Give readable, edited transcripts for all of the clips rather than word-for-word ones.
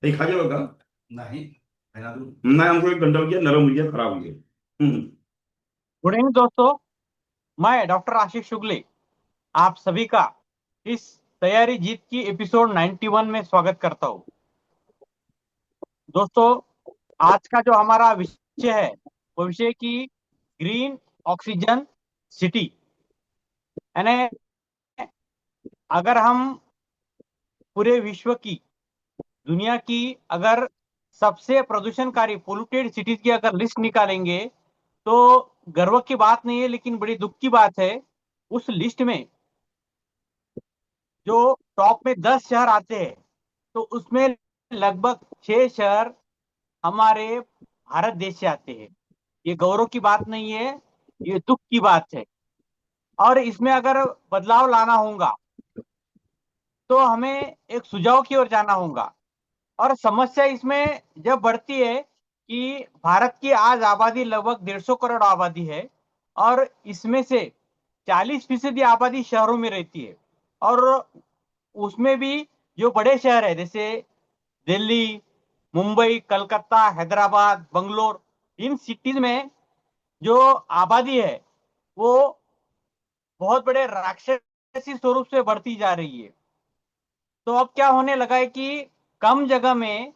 कहीं खा जाओगा? नहीं, बना दूं? मैं हमको एक घंटा हो गया, नरम हो गया, खराब हो गया। गुड इवनिंग दोस्तों। मैं डॉक्टर आशीष शुक्ले आप सभी का इस तैयारी जीत की एपिसोड 91 में स्वागत करता हूँ। दोस्तों, आज का जो हमारा विषय है वो विषय की ग्रीन ऑक्सीजन सिटी। यानी अगर हम पूरे विश्व की दुनिया की अगर सबसे प्रदूषणकारी पोल्यूटेड सिटीज की अगर लिस्ट निकालेंगे तो गर्व की बात नहीं है लेकिन बड़ी दुख की बात है। उस लिस्ट में जो टॉप में 10 शहर आते हैं तो उसमें लगभग 6 शहर हमारे भारत देश से आते हैं। ये गौरव की बात नहीं है, ये दुख की बात है। और इसमें अगर बदलाव लाना होगा तो हमें एक सुझाव की ओर जाना होगा। और समस्या इसमें जब बढ़ती है कि भारत की आज आबादी लगभग 150 करोड़ आबादी है और इसमें से 40% आबादी शहरों में रहती है। और उसमें भी जो बड़े शहर है जैसे दिल्ली, मुंबई, कलकत्ता, हैदराबाद, बंगलोर, इन सिटीज में जो आबादी है वो बहुत बड़े राक्षसी स्वरूप से बढ़ती जा रही है। तो अब क्या होने लगा है कि कम जगह में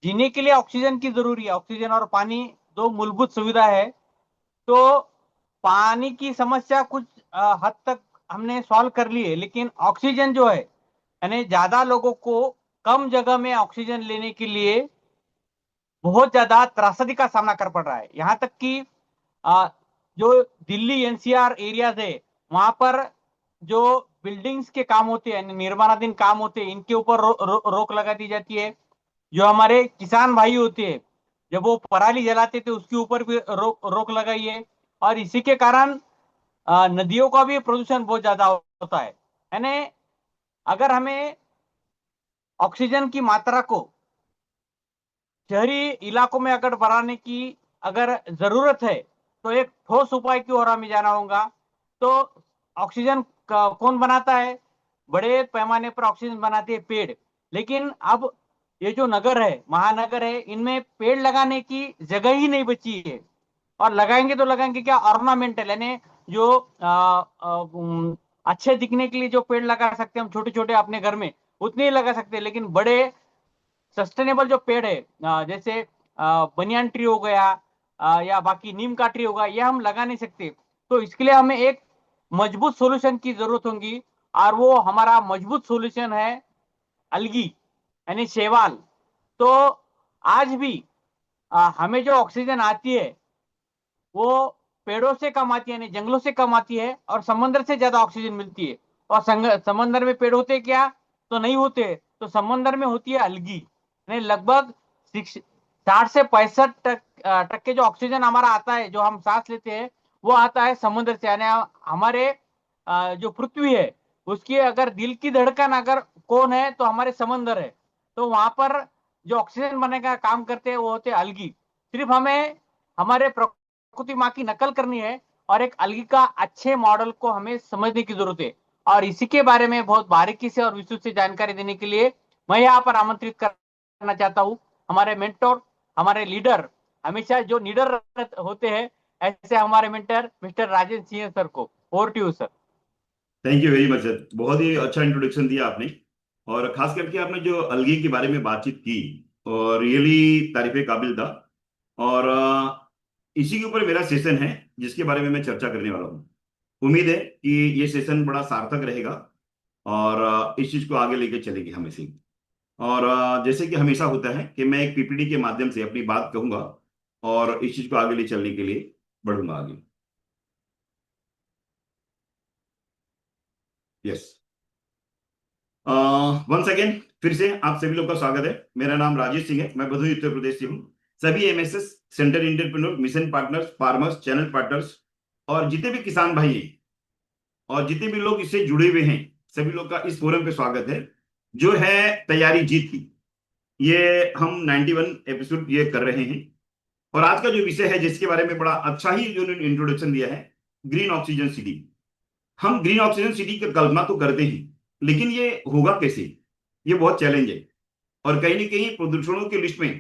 जीने के लिए ऑक्सीजन की जरूरी है। ऑक्सीजन और पानी दो मूलभूत सुविधा है। तो पानी की समस्या कुछ हद तक हमने सॉल्व कर ली है, लेकिन ऑक्सीजन जो है यानी ज्यादा लोगों को कम जगह में ऑक्सीजन लेने के लिए बहुत ज्यादा त्रासदी का सामना कर पड़ रहा है। यहाँ तक कि जो दिल्ली एनसीआर एरियाज है वहां पर जो बिल्डिंग्स के काम होते हैं निर्माणाधीन काम होते हैं इनके ऊपर रोक लगा दी जाती है। जो हमारे किसान भाई होते हैं जब वो पराली जलाते थे उसके ऊपर भी रोक लगाई है। और इसी के कारण नदियों का भी प्रदूषण बहुत ज्यादा होता है। यानी अगर हमें ऑक्सीजन की मात्रा को शहरी इलाकों में अगर बढ़ाने की अगर जरूरत है तो एक ठोस उपाय की ओर हमें जाना होगा। तो ऑक्सीजन कौन बनाता है? बड़े पैमाने पर ऑक्सीजन बनाते हैं पेड़। लेकिन अब ये जो नगर है, महानगर है, इनमें पेड़ लगाने की जगह ही नहीं बची है। और लगाएंगे तो लगाएंगे क्या? ऑर्नामेंटल यानी जो अच्छे दिखने के लिए जो पेड़ लगा सकते हैं हम छोटे छोटे अपने घर में उतने ही लगा सकते हैं। लेकिन बड़े सस्टेनेबल जो पेड़ है जैसे बनियान ट्री हो गया या बाकी नीम का ट्री होगा ये हम लगा नहीं सकते। तो इसके लिए हमें एक मजबूत सॉल्यूशन की जरूरत होगी। और वो हमारा मजबूत सॉल्यूशन है अलगी यानी शैवाल। तो आज भी हमें जो ऑक्सीजन आती है वो पेड़ों से कम आती है यानी जंगलों से कम आती है और समंदर से ज्यादा ऑक्सीजन मिलती है। और समंदर में पेड़ होते क्या? तो नहीं होते। तो समंदर में होती है अलगी यानी लगभग 60 से 65 टक्के जो ऑक्सीजन हमारा आता है जो हम सांस लेते हैं वो आता है समुद्र से। यानी हमारे जो पृथ्वी है उसकी अगर दिल की धड़कन अगर कौन है तो हमारे समंदर है। तो वहां पर जो ऑक्सीजन बनने का काम करते हैं वो होते हैं अलगी। सिर्फ हमें हमारे प्रकृति माँ की नकल करनी है और एक अलगी का अच्छे मॉडल को हमें समझने की जरूरत है। और इसी के बारे में बहुत बारीकी से और विस्तृत से जानकारी देने के लिए मैं यहाँ पर आमंत्रित करना चाहता हूँ हमारे मेंटोर, हमारे लीडर, हमेशा जो लीडर होते हैं ऐसे हमारे mentor mister Rajendra Singh sir को। Over to you sir. Thank you very much sir, बहुत ही अच्छा इंट्रोडक्शन दिया आपने। और खास करके आपने जो अलगी के बारे में बातचीत की और रियली तारीफे काबिल था। और इसी के ऊपर मेरा सेशन है जिसके बारे में मैं चर्चा करने वाला हूँ। उम्मीद है कि ये सेशन बड़ा सार्थक रहेगा और इस चीज को आगे लेके चलेगी हमें। और जैसे कि हमेशा होता है कि मैं एक पीपीटी के माध्यम से अपनी बात कहूंगा और इस चीज को आगे ले चलने के लिए बढ़ूंगा आगे। यस, वंस अगेन फिर से आप सभी लोग का स्वागत है। मेरा नाम राजेश सिंह है, मैं भदोही उत्तर प्रदेश से हूँ। सभी MSS, centre entrepreneur, mission partners, farmers, channel partners और जितने भी किसान भाई हैं और जितने भी लोग इससे जुड़े हुए हैं सभी लोग का इस फोरम पे स्वागत है जो है तैयारी जीत की। ये हम 91 एपिसोड ये कर रहे हैं। और आज का जो विषय है जिसके बारे में बड़ा अच्छा ही जो इंट्रोडक्शन दिया है, ग्रीन ऑक्सीजन सिटी। हम ग्रीन ऑक्सीजन सिटी की कल्पना तो करते हैं लेकिन ये होगा कैसे? ये बहुत चैलेंज है। और कहीं ना कहीं प्रदूषणों की लिस्ट में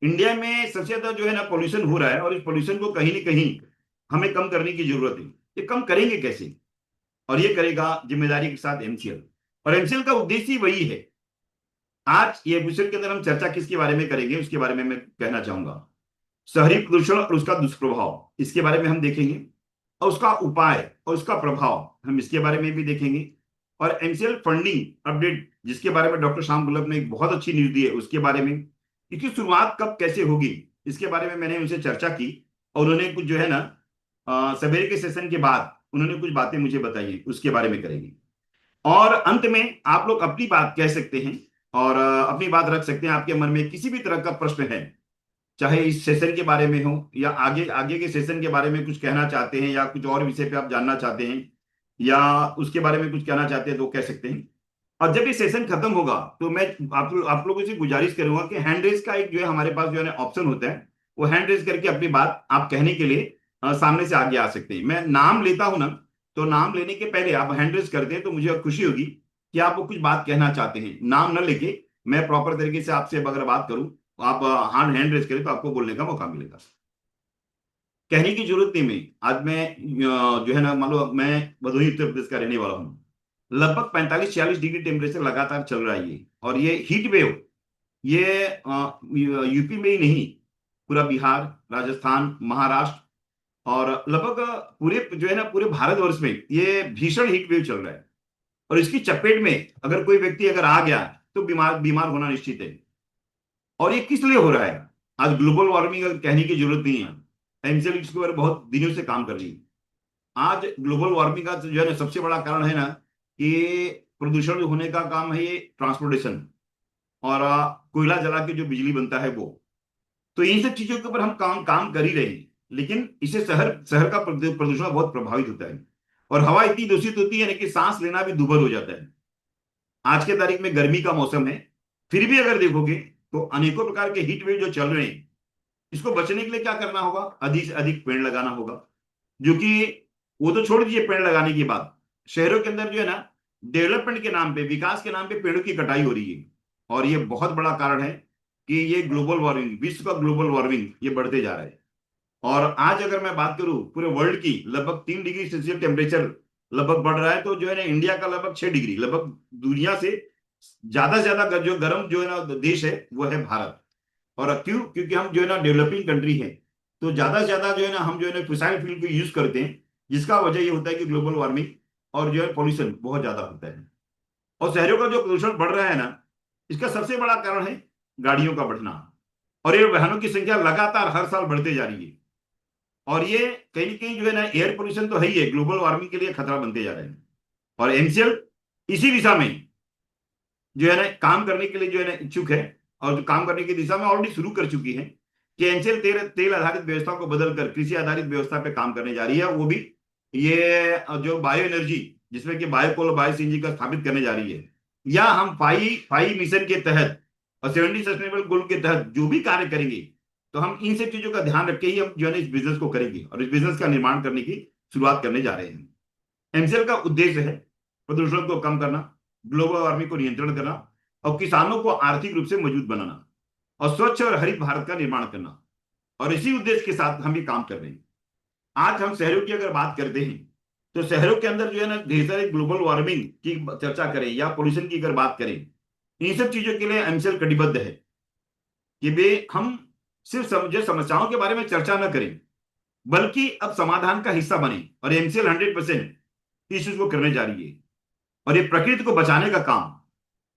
इंडिया में सबसे ज्यादा जो है ना पॉल्यूशन हो रहा है, और इस पॉल्यूशन को कहीं ना कहीं हमें कम करने की जरूरत है। ये कम करेंगे कैसे? और ये करेगा जिम्मेदारी के साथ एमसीएल। और एमसीएल का उद्देश्य ही वही है। आज ये एपिसोड के अंदर हम चर्चा किसके बारे में करेंगे, उसके बारे में मैं कहना चाहूंगा। शहरी प्रदूषण और उसका दुष्प्रभाव, इसके बारे में हम देखेंगे। और उसका उपाय और उसका प्रभाव, हम इसके बारे में भी देखेंगे। और एमसीएल फंडिंग अपडेट, जिसके बारे में डॉक्टर श्याम गुलाब ने एक बहुत अच्छी न्यूज दी है, उसके बारे में, इसकी शुरुआत कब कैसे होगी, इसके बारे में मैंने उनसे चर्चा की। और उन्होंने कुछ जो है ना सवेरे के सेशन के बाद उन्होंने कुछ बातें मुझे बताई, उसके बारे में करेंगे। और अंत में आप लोग अपनी बात कह सकते हैं और अपनी बात रख सकते हैं। आपके मन में किसी भी तरह का प्रश्न है, चाहे इस सेशन के बारे में हो या आगे आगे के सेशन के बारे में कुछ कहना चाहते हैं, या कुछ और विषय पे आप जानना चाहते हैं, या उसके बारे में कुछ कहना चाहते हैं, तो कह सकते हैं। और जब ये सेशन खत्म होगा तो मैं आप लोगों से गुजारिश करूंगा कि हैंड रेज का एक जो है हमारे पास जो है ऑप्शन होता है, वो हैंड रेज करके अपनी बात आप कहने के लिए सामने से आगे आ सकते हैं। मैं नाम लेता हूं ना, तो नाम लेने के पहले आप हैंड रेज कर दें तो मुझे खुशी होगी कि आप वो कुछ बात कहना चाहते हैं। नाम न लेके मैं प्रॉपर तरीके से आपसे अगर बात करूं, आप हैंड रेज करें तो आपको बोलने का मौका मिलेगा। कहने की जरूरत नहीं। मैं आज मैं जो है ना, मान लो मैं भदोही उत्तर प्रदेश का रहने वाला हूँ। लगभग 45-46 डिग्री टेम्परेचर लगातार चल रहा है ये। और ये हीट वेव, ये यूपी में ही नहीं, पूरा बिहार, राजस्थान, महाराष्ट्र और लगभग पूरे जो है ना पूरे भारतवर्ष में ये भीषण हीट वेव चल रहा है। और इसकी चपेट में अगर कोई व्यक्ति अगर आ गया तो बीमार बीमार होना निश्चित है। और ये किस लिए हो रहा है? आज ग्लोबल वार्मिंग कहने की जरूरत नहीं है, एमसीएल इसके ऊपर बहुत दिनों से काम कर रही है। आज ग्लोबल वार्मिंग का जो है ना सबसे बड़ा कारण है ना कि प्रदूषण होने का काम है, ये ट्रांसपोर्टेशन और कोयला जला के जो बिजली बनता है वो। तो इन सब चीजों के ऊपर हम काम काम कर ही रहे हैं, लेकिन इससे शहर शहर का प्रदूषण बहुत प्रभावित होता है। और हवा इतनी दूषित होती है ना कि सांस लेना भी दुभर हो जाता है। आज के तारीख में गर्मी का मौसम है, फिर भी अगर देखोगे तो अनेकों प्रकार के हीट वेव जो चल रहे हैं, इसको बचने के लिए क्या करना होगा? अधिक से अधिक पेड़ लगाना होगा। जो कि वो तो छोड़ दीजिए पेड़ लगाने की बात, शहरों के अंदर जो है ना डेवलपमेंट के नाम पे, विकास के नाम पे पेड़ों की कटाई हो रही है। और ये बहुत बड़ा कारण है कि ये ग्लोबल वार्मिंग, विश्व का ग्लोबल वार्मिंग ये बढ़ते जा रहा है। और आज अगर मैं बात करूं पूरे वर्ल्ड की, लगभग 3 डिग्री सेल्सियस टेम्परेचर लगभग बढ़ रहा है। तो जो है ना इंडिया का लगभग 6 डिग्री, लगभग दुनिया से ज्यादा से ज्यादा जो गर्म जो है ना देश है वो है भारत। और क्यों? क्योंकि हम जो है ना डेवलपिंग कंट्री है, तो ज्यादा से ज्यादा जो है ना हम जो है ना फिसाइल फ्यूल को यूज करते हैं, जिसका वजह ये होता है कि ग्लोबल वार्मिंग और जो है पॉल्यूशन बहुत ज्यादा होता है। और शहरों का जो प्रदूषण बढ़ रहा है ना, इसका सबसे बड़ा कारण है गाड़ियों का बढ़ना। और ये वाहनों की संख्या लगातार हर साल बढ़ते जा रही है। और ये कहीं ना कहीं जो है ना एयर पोल्यूशन तो है ही है, ग्लोबल वार्मिंग के लिए खतरा बनते जा रहे हैं। और एमसीएल इसी दिशा में जो है ना काम करने के लिए जो है ना इच्छुक है, और जो काम करने की दिशा में ऑलरेडी शुरू कर चुकी है कि एनसीएल तेल तेल आधारित व्यवस्था को बदलकर कृषि आधारित व्यवस्था पे काम करने जा रही है। वो भी ये जो बायो एनर्जी, जिसमें कि बायोकोल और बायो सीएनजी का स्थापित करने जा रही है, या हम फाई फाई मिशन के तहत और 70 सस्टेनेबल गोल के तहत जो भी कार्य करेंगे, तो हम इन सब चीजों का ध्यान रख के ही हम जो है ना इस बिजनेस को करेंगे और इस बिजनेस का निर्माण करने की शुरुआत करने जा रहे हैं। एमसीएल का उद्देश्य है प्रदूषण को कम करना, ग्लोबल वार्मिंग को नियंत्रण करना, और किसानों को आर्थिक रूप से मजबूत बनाना, और स्वच्छ और हरित भारत का निर्माण करना। और इसी उद्देश्य के साथ हम ये काम कर रहे हैं। आज हम शहरों की अगर बात करते हैं, तो शहरों के अंदर जो है ना ढेर सारी ग्लोबल वार्मिंग की चर्चा करें या पोल्यूशन की अगर बात करें, इन सब चीजों के लिए एमसीएल कटिबद्ध है कि वे हम सिर्फ जो समस्याओं के बारे में चर्चा न करें, बल्कि अब समाधान का हिस्सा बने। और एमसीएल 100% इस चीज को करने जा रही है। और ये प्रकृति को बचाने का काम,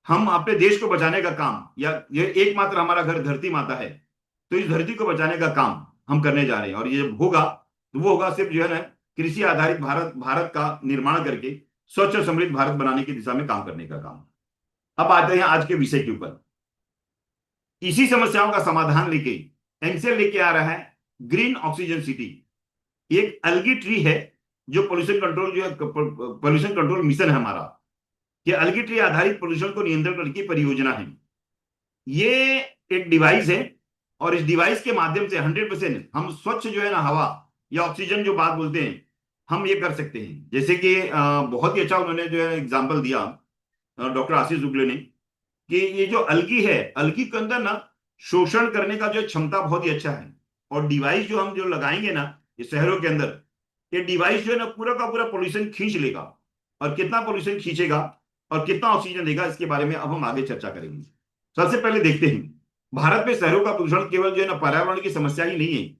हम अपने देश को बचाने का काम, या ये एकमात्र हमारा घर धरती माता है, तो इस धरती को बचाने का काम हम करने जा रहे हैं। और ये जब होगा तो वो होगा सिर्फ जो है ना कृषि आधारित भारत भारत का निर्माण करके स्वच्छ और समृद्ध भारत बनाने की दिशा में काम करने का काम। अब आते हैं आज के विषय के ऊपर। इसी समस्याओं का समाधान लेके एमसीएल लेके आ रहा है ग्रीन ऑक्सीजन सिटी। एक अलगी ट्री है जो पोल्यूशन कंट्रोल, जो पोल्यूशन कंट्रोल मिशन है हमारा, ये अलगी ट्री आधारित प्रदूषण को नियंत्रण करने की परियोजना है। ये एक डिवाइस है, और इस डिवाइस के माध्यम से 100% हम स्वच्छ जो है ना हवा या ऑक्सीजन जो बात बोलते हैं, हम ये कर सकते हैं। जैसे कि बहुत ही अच्छा उन्होंने जो है एग्जाम्पल दिया डॉक्टर आशीष दुगले ने, कि ये जो अलगी है, अलगी के अंदर ना शोषण करने का जो क्षमता बहुत ही अच्छा है। और डिवाइस जो हम जो लगाएंगे ना ये शहरों के अंदर, ये डिवाइस जो है ना पूरा का पूरा पोल्यूशन खींच लेगा। और कितना पोल्यूशन खींचेगा और कितना ऑक्सीजन देगा, इसके बारे में अब हम आगे चर्चा करेंगे। सबसे पहले देखते हैं, भारत में शहरों का प्रदूषण केवल जो है ना पर्यावरण की समस्या ही नहीं है,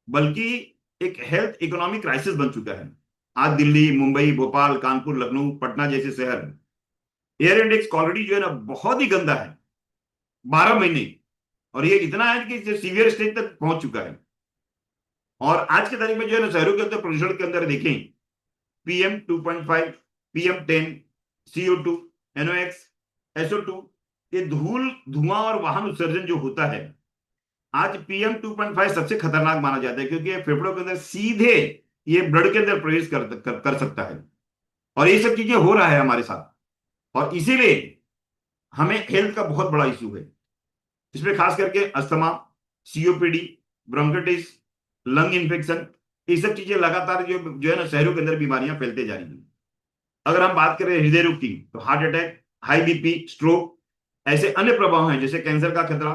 बल्कि एक हेल्थ इकोनॉमिक क्राइसिस बन चुका है। आज दिल्ली, मुंबई, भोपाल, कानपुर, लखनऊ, पटना जैसे शहर एयर इंडेक्स ऑलरेडी जो है ना बहुत ही गंदा है, 12 महीने। और ये इतना है कि सीवियर स्टेज तक पहुंच चुका है। और आज के तारीख में जो है ना शहरों के अंदर प्रदूषण के अंदर देखें, PM2.5, PM10, CO2, NOx, SO2, ये धूल, धुआं और वाहन उत्सर्जन जो होता है, आज PM2.5 सबसे खतरनाक माना जाता है, क्योंकि ये फेफड़ों के अंदर सीधे ये ब्लड के अंदर प्रवेश कर सकता है। और ये सब चीजें हो रहा है हमारे साथ, और इसीलिए हमें हेल्थ का बहुत बड़ा इश्यू है। इसमें खास करके asthma, COPD, bronchitis, lung infection, ये सब चीजें लगातार जो है ना शहरों के अंदर बीमारियां फैलते जा रही हैं। अगर हम बात करें हृदय रोग की, तो heart attack, high BP, stroke, ऐसे अन्य प्रभाव हैं जैसे कैंसर का खतरा,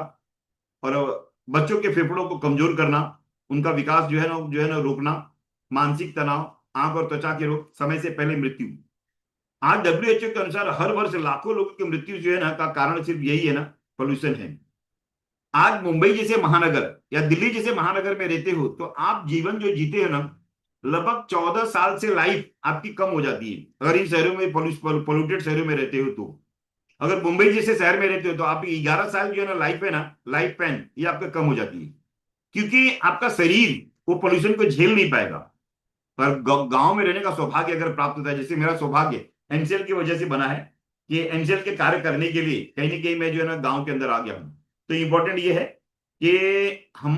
और बच्चों के फेफड़ों को कमजोर करना, उनका विकास जो है ना रोकना, मानसिक तनाव, आंख और त्वचा के रोग, समय से पहले मृत्यु। आज WHO के अनुसार हर वर्ष लाखों लोगों की मृत्यु जो है ना का कारण सिर्फ यही है ना, पोल्यूशन है। आज मुंबई जैसे महानगर या दिल्ली जैसे महानगर में रहते हो तो आप जीवन जो जीते हो ना, लगभग 14 साल से लाइफ आपकी कम हो जाती है, अगर इन शहरों में पोल्यूटेड शहरों में रहते हो तो। अगर मुंबई जैसे शहर में रहते हो तो आप 11 साल जो है ना लाइफ है ना, लाइफ पैन ये आपका कम हो जाती है, क्योंकि आपका शरीर वो पोल्यूशन को झेल नहीं पाएगा। पर गांव में रहने का सौभाग्य अगर प्राप्त होता है, जैसे मेरा सौभाग्य एनसीएल की वजह से बना है, कि एनसीएल के कार्य करने के लिए कहीं ना कहीं मैं जो है ना गांव के अंदर आ गया हूं। तो इंपॉर्टेंट ये है कि हम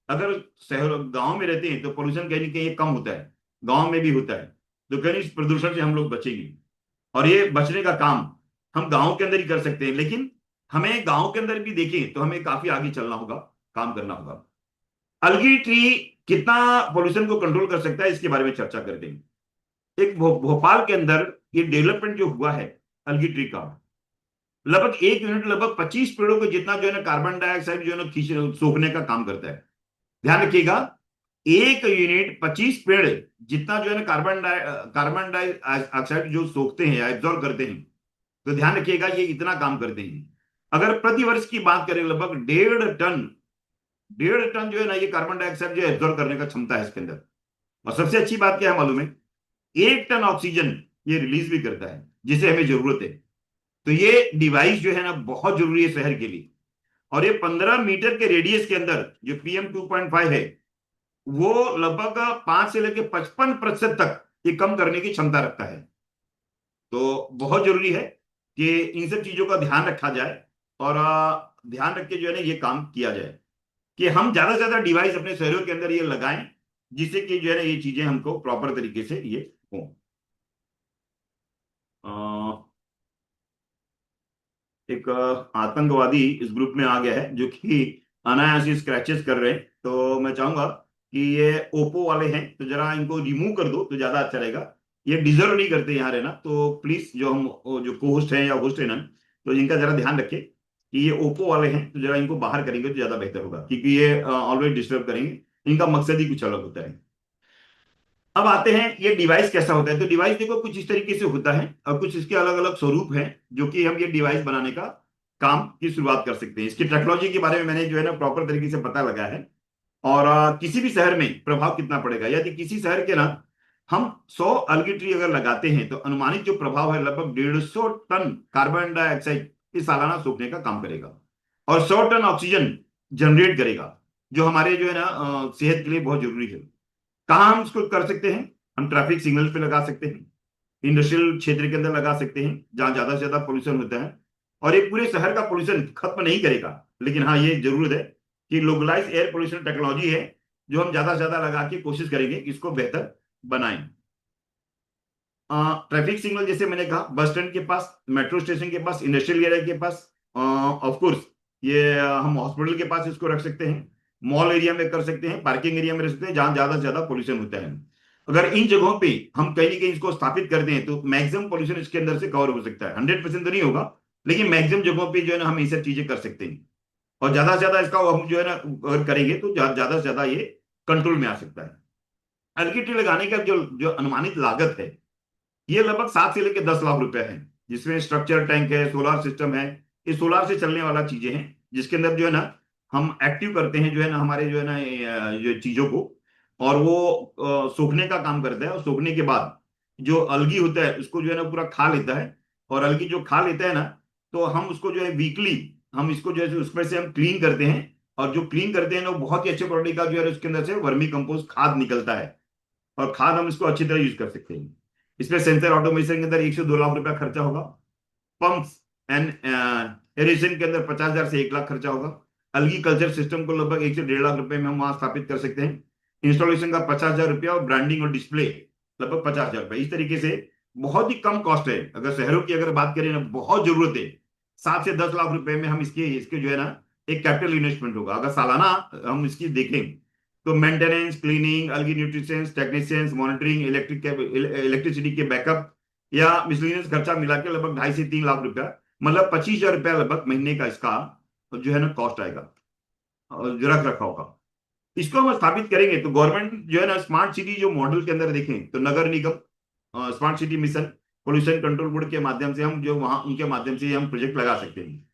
अगर शहर गांव में रहते हैं तो पोल्यूशन कहीं ना कहीं कम होता है, गांव में भी होता है, तो कहीं इस प्रदूषण से हम लोग बचेंगे। और ये बचने का काम हम गांव के अंदर ही कर सकते हैं, लेकिन हमें गांव के अंदर भी देखें तो हमें काफी आगे चलना होगा, काम करना होगा। अलगी ट्री कितना पोल्यूशन को कंट्रोल कर सकता है, इसके बारे में चर्चा करते हैं। एक भोपाल के अंदर ये डेवलपमेंट जो हुआ है अलगी ट्री का, लगभग 1 यूनिट लगभग 25 पेड़ों को जितना जो है ना कार्बन डाइऑक्साइड जो है ना खींच सोखने का काम करता है। ध्यान रखिएगा, 1 यूनिट 25 पेड़ जितना जो है ना कार्बन डाइऑक्साइड जो सोखते हैं या एब्जॉर्व करते हैं। तो ध्यान रखिएगा ये इतना काम करते हैं। अगर प्रति वर्ष की बात करें, लगभग 1.5 टन जो है ना ये कार्बन डाइऑक्साइड जो एब्जॉर्व करने का क्षमता है इसके अंदर। और सबसे अच्छी बात क्या है मालूम है, 1 टन ऑक्सीजन ये रिलीज भी करता है, जिसे हमें जरूरत है। तो ये डिवाइस जो है ना बहुत जरूरी है शहर के लिए। और ये 15 मीटर के रेडियस के अंदर जो PM2.5 है, वो लगभग 5 से लेकर 55% तक ये कम करने की क्षमता रखता है। तो बहुत जरूरी है कि इन सब चीजों का ध्यान रखा जाए, और ध्यान रख के जो है ना ये काम किया जाए कि हम ज्यादा से ज्यादा डिवाइस अपने शहरों के अंदर ये लगाएं, जिससे कि जो है ना ये चीजें हमको प्रॉपर तरीके से ये हो। एक आतंकवादी इस ग्रुप में आ गया है जो कि अनायास ही स्क्रैचेस कर रहे हैं, तो मैं चाहूंगा कि ये ओप्पो वाले हैं तो जरा इनको रिमूव कर दो तो ज्यादा अच्छा रहेगा। ये डिजर्व नहीं करते यहाँ रहना, तो प्लीज जो को होस्ट है या होस्ट है ना, तो इनका जरा ध्यान रखें कि ये ओप्पो वाले हैं, तो जरा इनको बाहर करेंगे तो ज्यादा बेहतर होगा, क्योंकि ये ऑलवेज डिस्टर्ब करेंगे। इनका मकसद ही कुछ अलग होता है। अब आते हैं ये डिवाइस कैसा होता है। तो डिवाइस देखो कुछ इस तरीके से होता है, और कुछ इसके अलग अलग स्वरूप हैं जो कि हम ये डिवाइस बनाने का काम की शुरुआत कर सकते हैं। इसकी टेक्नोलॉजी के बारे में मैंने जो है ना प्रॉपर तरीके से पता लगा है। और किसी भी शहर में प्रभाव कितना पड़ेगा, यदि किसी शहर के ना हम 100 अलगी ट्री अगर लगाते हैं तो अनुमानित जो प्रभाव है लगभग 150 टन कार्बन डाइऑक्साइड इस सालाना सोखने का काम करेगा, और 100 टन ऑक्सीजन जनरेट करेगा, जो हमारे जो है ना सेहत के लिए बहुत जरूरी है। कहाँ हम इसको कर सकते हैं, हम ट्रैफिक सिग्नल पे लगा सकते हैं, इंडस्ट्रियल क्षेत्र के अंदर लगा सकते हैं जहां ज्यादा से ज्यादा पोल्यूशन होता है। और ये पूरे शहर का पोल्यूशन खत्म नहीं करेगा, लेकिन हाँ ये जरूरत है कि लोकलाइज एयर पोल्यूशन टेक्नोलॉजी है जो हम ज्यादा से ज्यादा लगा के कोशिश करेंगे इसको बेहतर बनाएं। ट्रैफिक सिग्नल जैसे मैंने कहा बस स्टैंड के पास, मेट्रो स्टेशन के पास, इंडस्ट्रियल एरिया के पास, ऑफ कोर्स ये हम हॉस्पिटल के पास इसको रख सकते हैं, मॉल एरिया में कर सकते हैं, पार्किंग एरिया में रख सकते हैं जहां ज्यादा से ज्यादा पोल्यूशन होता है। अगर इन जगहों पे हम कहीं ना कहीं इसको स्थापित कर दें तो मैक्सिमम पोल्यूशन इसके अंदर से कवर हो सकता है। 100% तो नहीं होगा, लेकिन मैक्सिमम जगहों पे जो है ना हम ये सब चीजें कर सकते हैं, और ज्यादा से ज्यादा इसका हम जो है ना अगर करेंगे तो ज्यादा से ज्यादा ये कंट्रोल में आ सकता है। हल्की ट्री लगाने का जो जो अनुमानित लागत है, ये लगभग 7 से लेकर 10 लाख रुपए है, जिसमें स्ट्रक्चर, टैंक है, सोलार सिस्टम है। ये सोलार से चलने वाला चीजें हैं, जिसके अंदर जो है ना हम एक्टिव करते हैं जो है ना हमारे जो है ना जो चीजों को, और वो सूखने का काम करता है, और सूखने के बाद जो अलगी होता है उसको जो है ना पूरा खा लेता है। और अलगी जो खा लेता है ना, तो हम उसको जो है वीकली हम इसको जो है उसमें से हम क्लीन करते हैं, और जो क्लीन करते हैं ना वो बहुत ही अच्छे क्वालिटी का जो है उसके अंदर से वर्मी कंपोस्ट खाद निकलता है, और खाद हम इसको अच्छी तरह यूज कर सकते हैं। इसमें सेंसर ऑटोमेशन के अंदर 1 से 2 लाख रुपया खर्चा होगा। पंप्स एंड एरेशन के अंदर 50,000 से 1 लाख खर्चा होगा। अलगी कल्चर सिस्टम को लगभग 1 से 1.5 लाख रुपए में हम वहां स्थापित कर सकते हैं। इंस्टॉलेशन का 50,000 रुपया, और ब्रांडिंग और डिस्प्ले लगभग 50,000 रुपये। इस तरीके से बहुत ही कम कॉस्ट है। अगर शहरों की अगर बात करें ना, बहुत जरूरत है, 7 से 10 लाख रुपए में हम इसके इसके जो है ना एक कैपिटल इन्वेस्टमेंट होगा। अगर सालाना हम इसकी देखें तो maintenance, cleaning, algae nutrition, technicians, monitoring, electricity के बैकअप या मिसलेनियस खर्चा मिला के लगभग 2.5 से 3 लाख रुपया, मतलब 25,000 रुपया लगभग महीने का इसका जो है ना कॉस्ट आएगा, और जो रख रखाव का। इसको हम स्थापित करेंगे तो गवर्नमेंट जो है ना स्मार्ट सिटी जो मॉडल के अंदर देखें तो नगर निगम, smart city mission, pollution control board के माध्यम से हम जो वहां उनके माध्यम से हम प्रोजेक्ट लगा सकते हैं।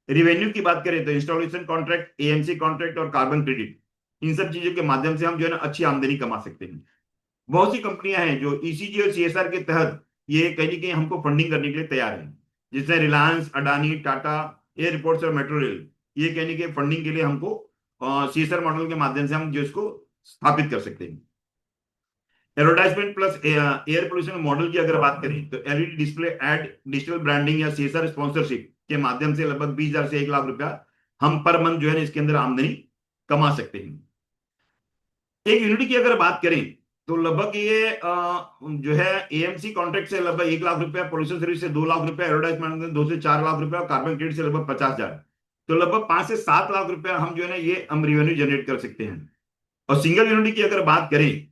रिवेन्यू की बात करें तो इंस्टॉलेशन कॉन्ट्रैक्ट, एएमसी कॉन्ट्रैक्ट और कार्बन क्रेडिट, इन सब चीजों के माध्यम से हम जो है ना अच्छी आमदनी कमा सकते हैं। बहुत सी कंपनियां हैं जो ईसीजी और सीएसआर के तहत ये कहीं ना कहीं हमको फंडिंग करने के लिए तैयार है, जिसमें रिलायंस, अडानी, टाटा, एयरपोर्ट्स और मेट्रो रेल, ये कहने के फंडिंग के लिए हमको सीएसआर मॉडल के माध्यम से हम जो इसको स्थापित कर सकते हैं। Advertisement plus air pollution model की अगर बात करें तो LED display, ad, digital branding या सीएसआर स्पॉन्सरशिप के माध्यम से लगभग 20,000 से 1 लाख रुपया हम पर मंथ जो है ना इसके अंदर आमदनी कमा सकते हैं। एक यूनिट की अगर बात करें तो लगभग ये जो है एएमसी कॉन्ट्रैक्ट से लगभग 1 लाख रुपया, पोल्यूशन सर्विस से 2 लाख रुपया, एडवर्टाइजमेंट 2 से 4 लाख रुपया, और कार्बन क्रेडिट से लगभग 50,000। तो लगभग 5 से 7 लाख रुपया हम जो है ना ये हम रेवेन्यू जनरेट कर सकते हैं। और सिंगल यूनिट की अगर बात करें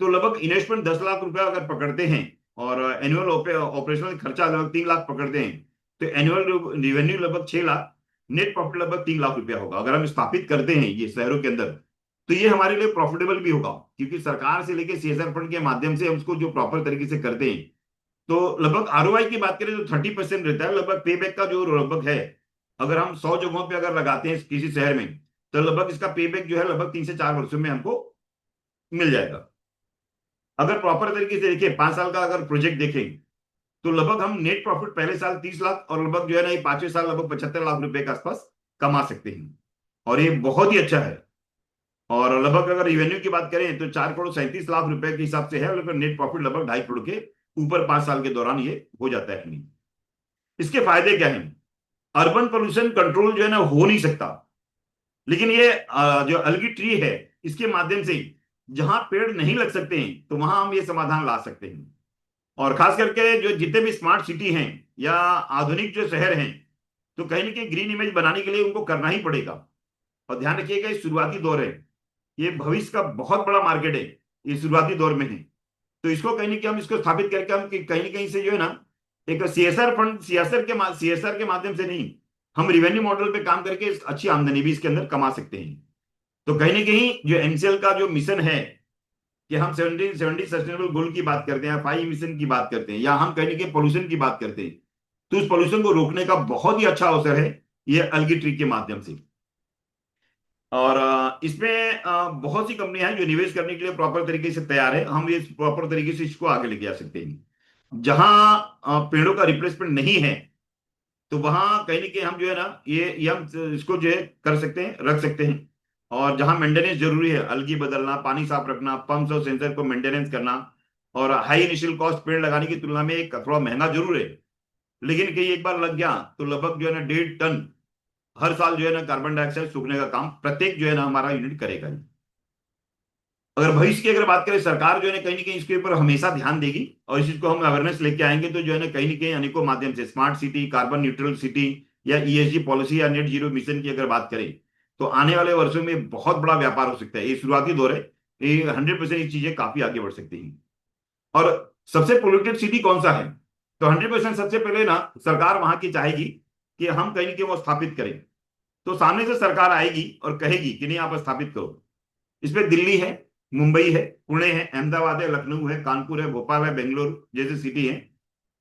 तो लगभग इन्वेस्टमेंट 10 लाख रुपया अगर पकड़ते हैं, और एनुअल ऑपरेशनल खर्चा लगभग 3 लाख पकड़ते हैं, तो एनुअल रेवेन्यू लगभग 6 लाख, नेट प्रॉफिट लगभग 3 लाख रुपया होगा। अगर हम स्थापित करते हैं ये शहरों के अंदर, तो ये हमारे लिए प्रॉफिटेबल भी होगा, क्योंकि सरकार से लेकर सीएसआर फंड के माध्यम से हम उसको जो प्रॉपर तरीके से करते हैं, तो लगभग आरओआई की बात करें तो 30% रहता है लगभग पे बैक का जो लगभग है। अगर हम 100 जगहों पे अगर लगाते हैं किसी शहर में, तो लगभग इसका पे बैक जो है लगभग 3 से 4 वर्षों में हमको मिल जाएगा। अगर प्रॉपर तरीके से देखिए 5 साल का अगर प्रोजेक्ट देखें, तो लगभग हम नेट प्रॉफिट पहले साल 30 लाख, और लगभग जो है ना ये 5वें साल लगभग 75 लाख रुपए के आसपास कमा सकते हैं, और ये बहुत ही अच्छा है। और लगभग अगर रेवेन्यू की बात करें तो 4 करोड़ 37 लाख रुपए के हिसाब से है, लगभग नेट प्रॉफिट लगभग 2.5 करोड़ के ऊपर 5 साल के दौरान ये हो जाता है नहीं। इसके फायदे क्या हैं? अर्बन पोल्यूशन कंट्रोल जो है ना हो नहीं सकता, लेकिन ये जो अलगी ट्री है इसके माध्यम से जहां पेड़ नहीं लग सकते हैं तो वहां हम ये समाधान ला सकते हैं। और खास करके जो जितने भी स्मार्ट सिटी हैं या आधुनिक जो शहर हैं, तो कहीं ना कहीं ग्रीन इमेज बनाने के लिए उनको करना ही पड़ेगा। और ध्यान रखिएगा ये शुरुआती दौर है, ये भविष्य का बहुत बड़ा मार्केट है, ये शुरुआती दौर में है। तो इसको कहीं ना कहीं हम इसको स्थापित करके हम कहीं ना कहीं से जो है ना एक सीएसआर फंड, सीएसआर के माध्यम से नहीं, हम रिवेन्यू मॉडल पे काम करके अच्छी आमदनी भी इसके अंदर कमा सकते हैं। तो कहीं ना कहीं जो एनसीएल का जो मिशन है कि हम 70 सस्टेनेबल गोल की बात करते हैं, 5 मिशन की बात करते हैं, या हम कहीं ना कहीं पोल्यूशन की बात करते हैं, तो उस पोल्यूशन को रोकने का बहुत ही अच्छा अवसर है ये अलगी ट्री के माध्यम से। और इसमें बहुत सी कंपनियां हैं जो निवेश करने के लिए प्रॉपर तरीके से तैयार है। हम ये प्रॉपर तरीके से इसको आगे लेके जा सकते हैं। जहां पेड़ों का रिप्लेसमेंट नहीं है, तो वहां कहीं ना कहीं हम जो है ना ये हम इसको जो है कर सकते हैं, रख सकते हैं। और जहां मेंटेनेंस जरूरी है, अलगी बदलना, पानी साफ रखना, पंप्स और सेंसर को मेंटेनेंस करना, और हाई इनिशियल कॉस्ट पेड़ लगाने की तुलना में एक थोड़ा महंगा जरूर है, लेकिन कहीं एक बार लग गया तो लगभग जो है ना 1.5 टन हर साल जो है ना कार्बन डाइऑक्साइड सूखने का काम प्रत्येक जो है ना हमारा यूनिट करेगा। अगर भविष्य की अगर बात करें, सरकार जो है ना कहीं ना कहीं इसके ऊपर हमेशा ध्यान देगी, और इस चीज को हम अवेयरनेस लेके आएंगे, तो जो है ना कहीं ना कहीं अनेकों माध्यम से smart city, carbon neutral city, या ईएसजी पॉलिसी या नेट जीरो मिशन की अगर बात करें, तो आने वाले वर्षों में बहुत बड़ा व्यापार हो सकता है। ये शुरुआती दौर है, ये 100% ये चीजें काफी आगे बढ़ सकती हैं। और सबसे पोल्यूटेड सिटी कौन सा है? तो 100% सबसे पहले ना सरकार वहां की चाहेगी कि हम कहीं ना कहीं वो स्थापित करें, तो सामने से सरकार आएगी और कहेगी कि नहीं आप स्थापित करो। इसमें दिल्ली है, मुंबई है, पुणे है, अहमदाबाद है, लखनऊ है, कानपुर है, भोपाल है, बेंगलोर जैसे सिटी है,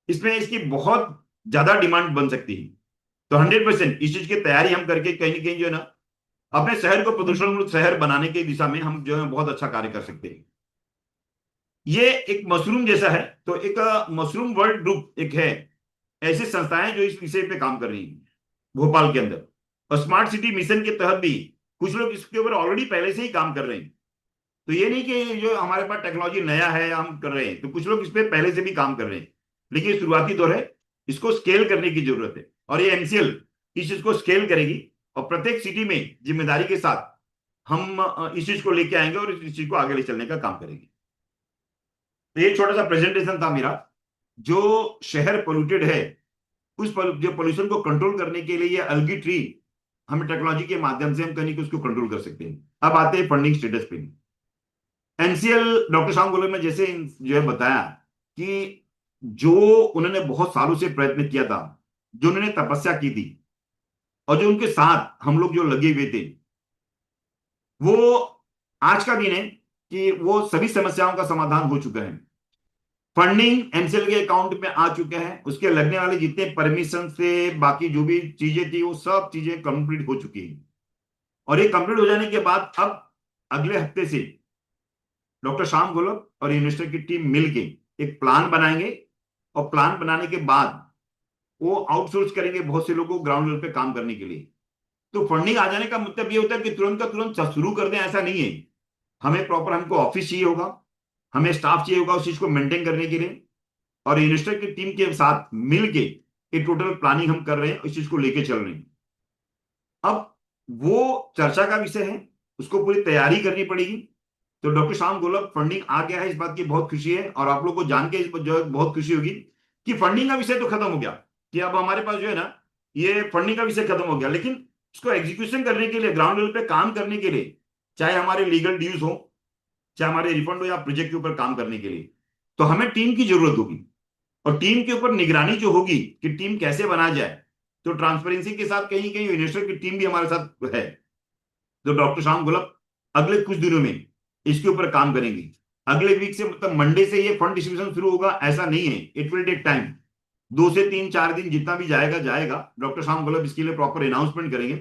इसमें इसकी बहुत ज्यादा डिमांड बन सकती है। तो 100% इस चीज की तैयारी हम करके कहीं ना कहीं जो है ना अपने शहर को प्रदूषण मुक्त शहर बनाने की दिशा में हम जो है बहुत अच्छा कार्य कर सकते हैं। ये एक मशरूम जैसा है, तो एक मशरूम वर्ल्ड ग्रुप एक है, ऐसी संस्थाएं जो इस विषय पे काम कर रही हैं भोपाल के अंदर। और स्मार्ट सिटी मिशन के तहत भी कुछ लोग इसके ऊपर ऑलरेडी पहले से ही काम कर रहे हैं। तो ये नहीं कि जो हमारे पास टेक्नोलॉजी नया है हम कर रहे हैं, तो कुछ लोग इस पे पहले से भी काम कर रहे हैं, लेकिन शुरुआती दौर है, इसको स्केल करने की जरूरत है। और ये एमसीएल इस चीज को स्केल करेगी और प्रत्येक सिटी में जिम्मेदारी के साथ हम इस चीज को लेके आएंगे और इस चीज को आगे ले चलने का काम करेंगे। तो ये छोटा सा प्रेजेंटेशन था मेरा। जो शहर पोल्यूटेड है, जो पोल्यूशन को कंट्रोल करने के लिए ये अलगी ट्री हम टेक्नोलॉजी के माध्यम से हम कहीं उसको कंट्रोल कर सकते हैं। अब आते हैं फंडिंग स्टेटस पे। एनसीएल डॉक्टर श्याम गोयल ने जैसे जो है बताया कि जो उन्होंने बहुत सालों से प्रयत्न किया था, जो उन्होंने तपस्या की थी और जो उनके साथ हम लोग जो लगे हुए थे, वो आज का दिन है कि वो सभी समस्याओं का समाधान हो चुका है। फंडिंग एनसीएल के अकाउंट में आ चुके हैं, उसके लगने वाले जितने परमिशन से बाकी जो भी चीजें थी वो सब चीजें कंप्लीट हो चुकी है। और ये कंप्लीट हो जाने के बाद अब अगले हफ्ते से डॉक्टर श्याम गोलब और इन्वेस्टर की टीम मिलके एक प्लान बनाएंगे और प्लान बनाने के बाद वो आउटसोर्स करेंगे बहुत से लोगों को ग्राउंड लेवल पे काम करने के लिए। तो फंडिंग आ जाने का मतलब ये होता है कि तुरंत का तुरंत शुरू कर दें, ऐसा नहीं है। हमें प्रॉपर हमको ऑफिस चाहिए होगा, हमें स्टाफ चाहिए होगा उस चीज को मेंटेन करने के लिए, और इन्वेस्टर की टीम के साथ मिलके एक टोटल प्लानिंग हम कर रहे हैं, इस चीज को लेके चल रहे हैं। अब वो चर्चा का विषय है, उसको पूरी तैयारी करनी पड़ेगी। तो डॉक्टर श्याम गोलब फंडिंग आ गया है, इस बात की बहुत खुशी है। और आप लोग को जान के इस जो है बहुत खुशी होगी कि फंडिंग का विषय तो खत्म हो गया, कि अब हमारे पास जो है ना ये फंडिंग का विषय खत्म हो गया। लेकिन इसको एग्जीक्यूशन करने के लिए, ग्राउंड लेवल पे काम करने के लिए, चाहे हमारे लीगल ड्यूज हो, चाहे हमारे रिफंड हो, या प्रोजेक्ट के ऊपर काम करने के लिए, तो हमें टीम की जरूरत होगी। और टीम के ऊपर निगरानी जो होगी कि टीम कैसे बनाया जाए, तो ट्रांसपेरेंसी के साथ कहीं कहीं इन्वेस्टर की टीम भी हमारे साथ है। तो डॉक्टर श्याम गोलब अगले कुछ दिनों में इसके ऊपर काम करेंगे। अगले वीक से मतलब मंडे से ये फंड डिस्ट्रीब्यूशन शुरू होगा ऐसा नहीं है, इट विल टेक टाइम। 2 से 3 4 दिन जितना भी जाएगा जाएगा, डॉक्टर श्याम गोलब इसके लिए प्रॉपर अनाउंसमेंट करेंगे।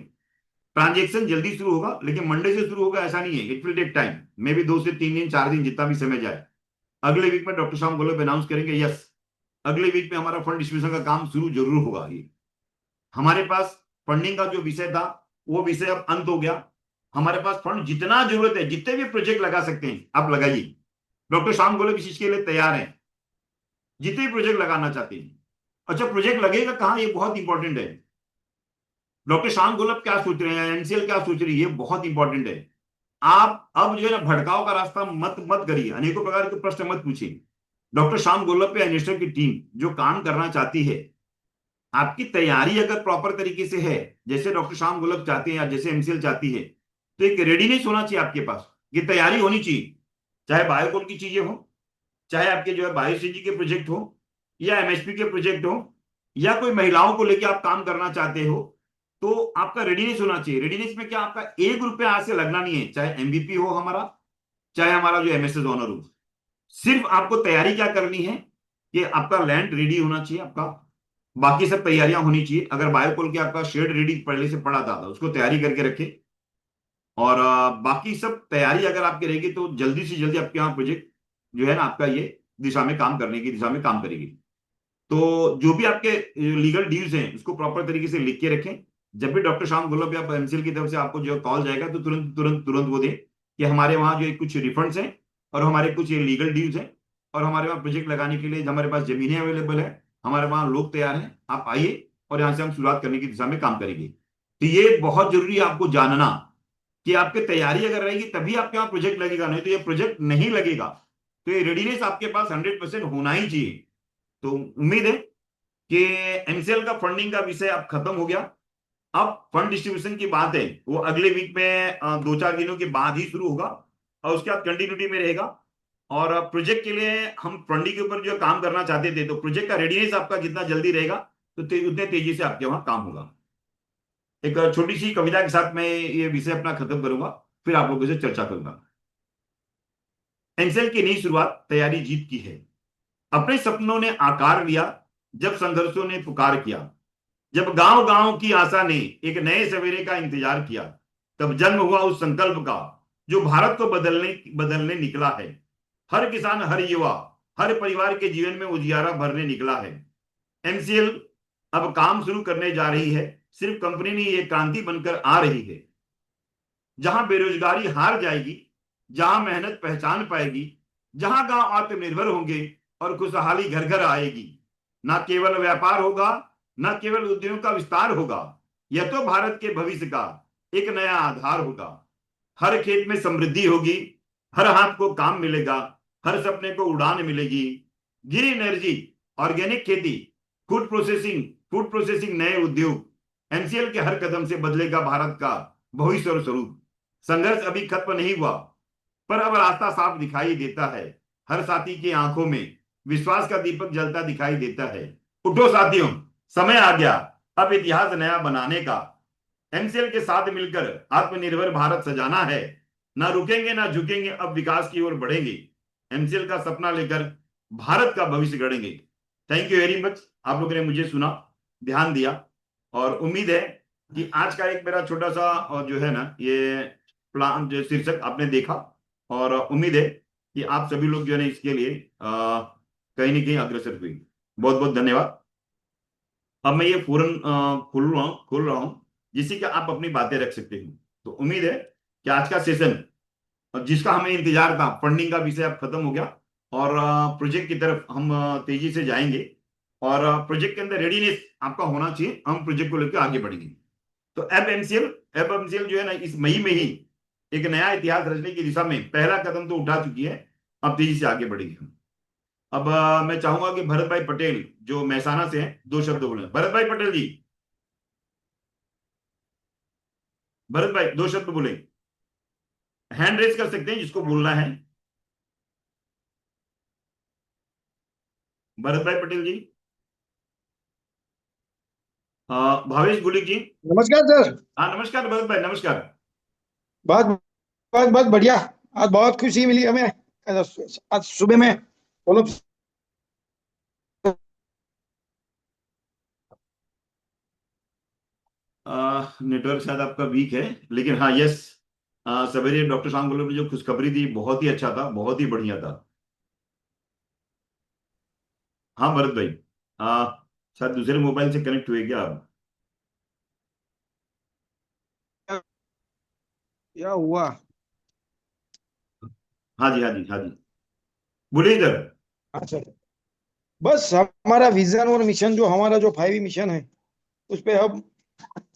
ट्रांजेक्शन जल्दी शुरू होगा, लेकिन मंडे से शुरू होगा ऐसा नहीं है, it will take time. May be 2 से 3 दिन 4 दिन जितना भी समय जाए। अगले वीक में डॉक्टर श्याम गोलब अनाउंस करेंगे, यस अगले वीक में हमारा फंड डिस्ट्रीब्यूशन का काम शुरू जरूर होगा। ये हमारे पास फंडिंग का जो विषय था वो विषय अब अंत हो गया। हमारे पास फंड जितना जरूरत है, जितने भी प्रोजेक्ट लगा सकते हैं आप लगाइए। डॉक्टर श्याम गोलब इस चीज के लिए तैयार है, जितने भी प्रोजेक्ट लगाना चाहते हैं। अच्छा, प्रोजेक्ट लगेगा कहां, ये बहुत इंपॉर्टेंट है। डॉक्टर श्याम गोलब क्या सोच रहे हैं, एनसीएल क्या सोच रही है, ये बहुत इंपॉर्टेंट है। आप अब जो है ना भड़काव का रास्ता मत मत करिए, अनेकों प्रकार के प्रश्न मत पूछिए। डॉक्टर श्याम गोलब पे इन्वेस्टर की टीम जो काम करना चाहती है, आपकी तैयारी अगर प्रॉपर तरीके से है, जैसे डॉक्टर श्याम गोलब चाहते हैं या जैसे एमसीएल चाहती है, तो एक रेडीनेस होना चाहिए आपके पास, ये तैयारी होनी चाहिए। चाहे बायोकोल की चीजें हो, चाहे आपके जो है बायोसीजी के प्रोजेक्ट हो, या एमएसपी के प्रोजेक्ट हो, या कोई महिलाओं को लेकर आप काम करना चाहते हो, तो आपका रेडीनेस होना चाहिए। रेडीनेस में क्या, आपका 1 रुपया आज से लगना नहीं है, चाहे एमबीपी हो हमारा, चाहे हमारा जो एमएसएस ऑनर हो। सिर्फ आपको तैयारी क्या करनी है कि आपका लैंड रेडी होना चाहिए, आपका बाकी सब तैयारियां होनी चाहिए। अगर बायोकोल के आपका शेड रेडी पहले से पड़ा था, तो उसको तैयारी करके रखें। और बाकी सब तैयारी अगर आपकी रहेगी, तो जल्दी से जल्दी आपके यहाँ प्रोजेक्ट जो है ना आपका ये दिशा में काम करने की दिशा में काम करेगी। तो जो भी आपके लीगल ड्यूज हैं उसको प्रॉपर तरीके से लिख के रखें। जब भी डॉक्टर श्याम गोलब या एमसीएल की तरफ से आपको जो कॉल जाएगा, तो तुरंत तुरंत तुरंत वो दें कि हमारे वहाँ जो कुछ रिफंड्स हैं और हमारे कुछ ये लीगल ड्यूज हैं, और हमारे वहाँ प्रोजेक्ट लगाने के लिए हमारे पास जमीनें अवेलेबल है, हमारे वहाँ लोग तैयार हैं, आप आइए और यहाँ से हम शुरुआत करने की दिशा में काम करेंगे। तो ये बहुत जरूरी है आपको जानना कि आपकी तैयारी अगर रहेगी तभी आपके वहाँ प्रोजेक्ट लगेगा, नहीं तो ये प्रोजेक्ट नहीं लगेगा। तो ये रेडीनेस आपके पास 100% होना ही चाहिए। तो उम्मीद है कि एमसीएल का फंडिंग का विषय अब खत्म हो गया। अब फंड डिस्ट्रीब्यूशन की बात है वो अगले वीक में 2 4 दिनों के बाद ही शुरू होगा, और उसके बाद कंटिन्यूटी में रहेगा। और प्रोजेक्ट के लिए हम फंडिंग के ऊपर जो काम करना चाहते थे, तो प्रोजेक्ट का रेडीनेस आपका जितना जल्दी रहेगा तो उतने तेजी से आपके वहां काम होगा। एक छोटी सी कविता के साथ मैं ये विषय अपना खत्म करूंगा, फिर आप लोगों से चर्चा करूंगा। एनसेल की नई शुरुआत तैयारी जीत की है। अपने सपनों ने आकार लिया जब संघर्षों ने पुकार किया। जब गांव गांव की आशा ने एक नए सवेरे का इंतजार किया, तब जन्म हुआ उस संकल्प का जो भारत को बदलने बदलने निकला है। हर किसान, हर युवा, हर परिवार के जीवन में उजियारा भरने निकला है। एमसीएल अब काम शुरू करने जा रही है। सिर्फ कंपनी नहीं, ये क्रांति बनकर आ रही है। जहां बेरोजगारी हार जाएगी, जहां मेहनत पहचान पाएगी, जहां गांव आत्मनिर्भर होंगे और खुशहाली घर घर आएगी। ना केवल व्यापार होगा, ना केवल उद्योग का विस्तार होगा, यह तो भारत के भविष्य का एक नया आधार होगा। हर खेत में समृद्धि होगी, हर हाथ को काम मिलेगा, हर सपने को उड़ान मिलेगी। ग्रीन एनर्जी, ऑर्गेनिक खेती, फूड प्रोसेसिंग फूड प्रोसेसिंग नए उद्योग, एनसीएल के हर कदम से बदलेगा भारत का भविष्य और स्वरूप। संघर्ष अभी खत्म नहीं हुआ, पर अब रास्ता साफ दिखाई देता है। हर साथी की आंखों में विश्वास का दीपक जलता दिखाई देता है। उठो साथियों, समय आ गया अब इतिहास नया बनाने का। एमसीएल के साथ मिलकर आत्मनिर्भर भारत सजाना है। ना रुकेंगे ना झुकेंगे, अब विकास की ओर बढ़ेंगे। एमसीएल का सपना लेकर भारत का भविष्य गढ़ेंगे। थैंक यू वेरी मच, आप लोगों ने मुझे सुना, ध्यान दिया, और उम्मीद है कि आज का एक मेरा छोटा सा और जो है ना ये प्लान जो शीर्षक आपने देखा, और उम्मीद है कि आप सभी लोग जो है ना इसके लिए कहीं ना कहीं अग्रसर हुए। बहुत बहुत धन्यवाद। अब मैं ये फोरन खोल रहा हूँ जिससे कि आप अपनी बातें रख सकते हो। तो उम्मीद है कि आज का सेशन, जिसका हमें इंतजार था, फंडिंग का विषय अब खत्म हो गया, और प्रोजेक्ट की तरफ हम तेजी से जाएंगे। और प्रोजेक्ट के अंदर रेडीनेस आपका होना चाहिए, हम प्रोजेक्ट को लेकर आगे बढ़ेंगे। तो एप एमसीएल जो है ना इस मई में ही एक नया इतिहास रचने की दिशा में पहला कदम तो उठा चुकी है। अब तेजी से आगे बढ़ेंगे हम। अब मैं चाहूंगा कि भरत भाई पटेल जो महसाना से हैं, दो शब्द बोले। भरत भाई पटेल जी, भरत भाई दो शब्द बोले। हैंड रेज कर सकते हैं जिसको बोलना है। भरत भाई पटेल जी। भावेश गुलिक जी। नमस्कार सर। हाँ नमस्कार भरत भाई, नमस्कार। बहुत बहुत बहुत बढ़िया। आज बहुत खुशी मिली हमें आज सुबह में बोलो। नेटवर्क शायद आपका वीक है, लेकिन हाँ यस, सवेरे डॉक्टर शाम गुलाब ने जो खुशखबरी दी बहुत ही अच्छा था, बहुत ही बढ़िया था। हाँ भरत भाई, शायद दूसरे मोबाइल से कनेक्ट हुए क्या आप? क्या हुआ? हाँ जी, हाँ जी, हाँ जी, बोलिए इधर। अच्छा, बस हमारा विजन और मिशन, जो हमारा जो 5 मिशन है, उस पे हम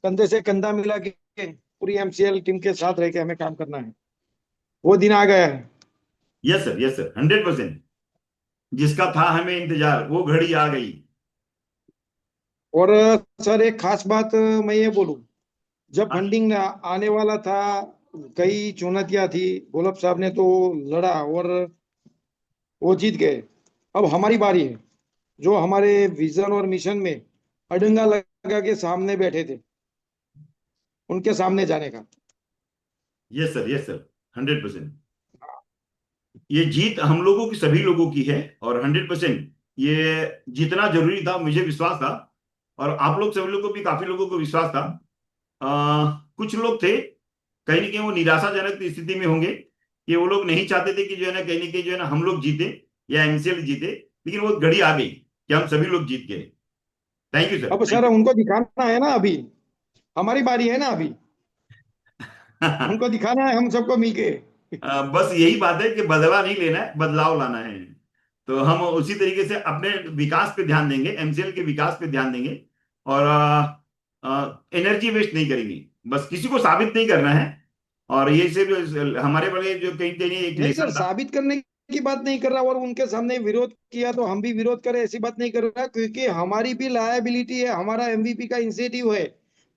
कंधे से कंधा मिला के पूरी एमसीएल टीम के साथ रह के हमें काम करना है। वो दिन आ गया है। Yes sir, yes sir, 100%। जिसका था हमें इंतजार, वो घड़ी आ गई। और सर, एक खास बात मैं ये बोलूं, जब हाँ जी। फंडिंग आने वाला था, कई चुनौतियां थी। गोलब साहब ने तो लड़ा और वो जीत गए। अब हमारी बारी है, जो हमारे विजन और मिशन में अडंगा लगा के सामने बैठे थे, उनके सामने जाने का। Yes sir, yes sir, 100%। ये जीत हम लोगों की, सभी लोगों की है, और 100% ये जीतना जरूरी था, मुझे विश्वास था। और आप लोग सभी लोगों को भी, काफी लोगों को विश्वास था। कुछ लोग थे कहीं ना कहीं वो निराशाजनक स्थिति में होंगे कि वो लोग नहीं चाहते थे कि जो है ना कहीं ना कहीं जो है ना हम लोग जीते या एमसीएल जीते, लेकिन वो घड़ी आ गई कि हम सभी लोग जीत गए। थैंक यू सर, अब थैंक सर उनको दिखाना है ना, अभी हमारी बारी है ना। अभी यू। उनको दिखाना है हम सबको मिलके। बस यही बात है कि बदला नहीं लेना है, बदलाव लाना है। तो हम उसी तरीके से अपने विकास पे ध्यान देंगे, एमसीएल के विकास पे ध्यान देंगे, और एनर्जी वेस्ट नहीं करेंगे। बस किसी को साबित नहीं करना है। और ये सिर्फ हमारे बड़े जो कहीं कहीं एक नहीं सर, लेसन था। साबित करने की बात नहीं कर रहा, और उनके सामने विरोध किया तो हम भी विरोध करें ऐसी बात नहीं कर रहा, क्योंकि हमारी भी लायबिलिटी है, हमारा एमवीपी का इंसेटिव है।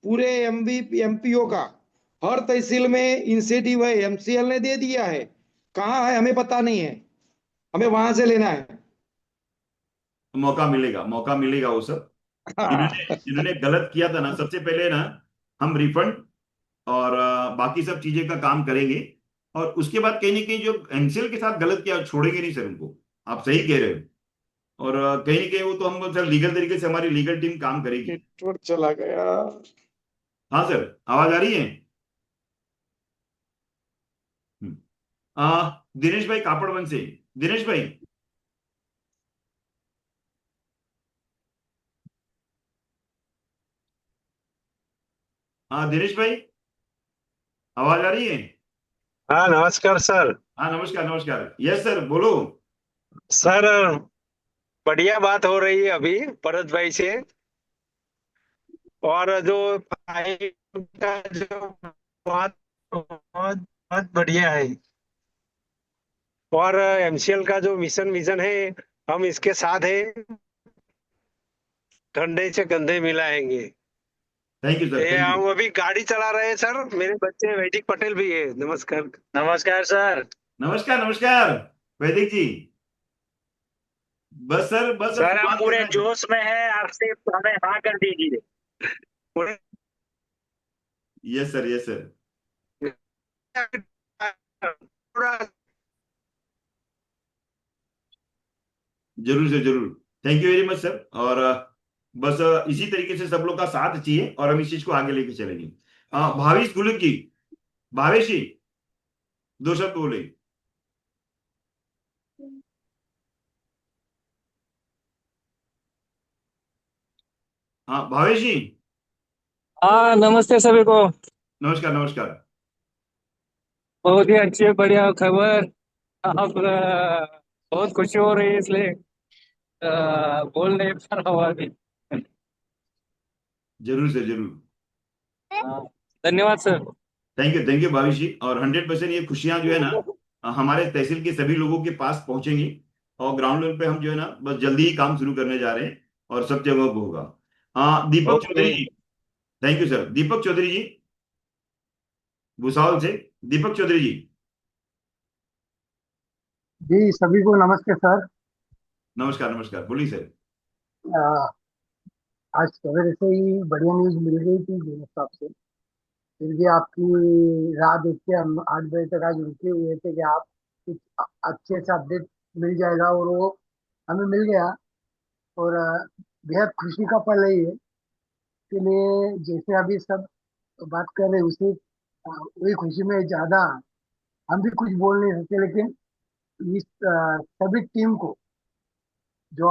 पूरे एमवीपी एमपीओ का हर तहसील में इंसेटिव है, एमसीएल ने दे दिया है। कहाँ है हमें पता नहीं है, हमें वहां से लेना है। मौका मिलेगा, मौका मिलेगा वो सब। जिन्होंने जिन्होंने गलत किया था ना, सबसे पहले ना हम रिफंड और बाकी सब चीजें का काम करेंगे। और उसके बाद कहीं ना कहीं जो एमसीएल के साथ गलत किया छोड़ेंगे नहीं सर उनको। आप सही कह रहे हो। और कहीं ना कहीं वो तो हम सर लीगल तरीके से हमारी लीगल टीम काम करेगी। नेटवर्क चला गया। हाँ सर, आवाज आ रही है। हम्म। दिनेश भाई कापड़वन से। दिनेश भाई। हाँ दिनेश भाई, आवाज आ रही है। हाँ नमस्कार सर। हाँ नमस्कार नमस्कार, यस सर बोलो। सर बढ़िया बात हो रही है अभी भरत भाई से। और जो फाइव का जो बात बहुत बहुत बढ़िया है। और एमसीएल का जो मिशन विजन है हम इसके साथ है। कंधे से कंधे मिलाएंगे। थैंक यू सर, ये थैंक यू। हम अभी गाड़ी चला रहे हैं सर। मेरे बच्चे वैदिक पटेल भी है। नमस्कार। नमस्कार सर। नमस्कार नमस्कार वैदिक जी। बस सर सर हम शुरुआत पूरे करना है। जोश में हैं। आपसे हमें हाँ कर दीजिए। पूरे यस सर, यस सर। पूरा जरूर सर जरूर। Thank you very much sir. और बस इसी तरीके से सब लोग का साथ चाहिए और हम इस चीज को आगे लेके चलेंगे। भावेश गुलक जी। भावेश जी, दो शब्द बोले। हाँ भावेश जी। हाँ नमस्ते सभी को। नमस्कार नमस्कार। बहुत ही अच्छी बढ़िया खबर। आप बहुत खुशी हो रही है इसलिए बोल नहीं पा रहा हूँ अभी। जरूर सर जरूर। हाँ, धन्यवाद सर। थैंक यू भावेश जी। और 100% ये खुशियां जो है ना हमारे तहसील के सभी लोगों के पास पहुंचेंगी। और ग्राउंड लेवल पे हम जो है ना बस जल्दी ही काम शुरू करने जा रहे हैं। और सब जगह वो होगा। Deepak okay. Chaudhary ji. Thank you sir. Deepak Chaudhary ji Bhusawal से। दीपक चौधरी जी। जी सभी को नमस्ते सर। नमस्कार नमस्कार, बोलिए सर। अ, आज सवेरे से ही बढ़िया न्यूज़ मिल गई थी मेरे हिसाब से। फिर भी आपकी राह देख के हम 8 बजे तक आज रुके हुए थे कि आप कुछ अच्छे से अपडेट मिल जाएगा, और वो हमें मिल गया। और बेहद खुशी का पल है ये के लिए। जैसे अभी सब बात कर रहे हैं उसी वही खुशी में ज्यादा हम भी कुछ बोल नहीं सकते, लेकिन इस सभी टीम को जो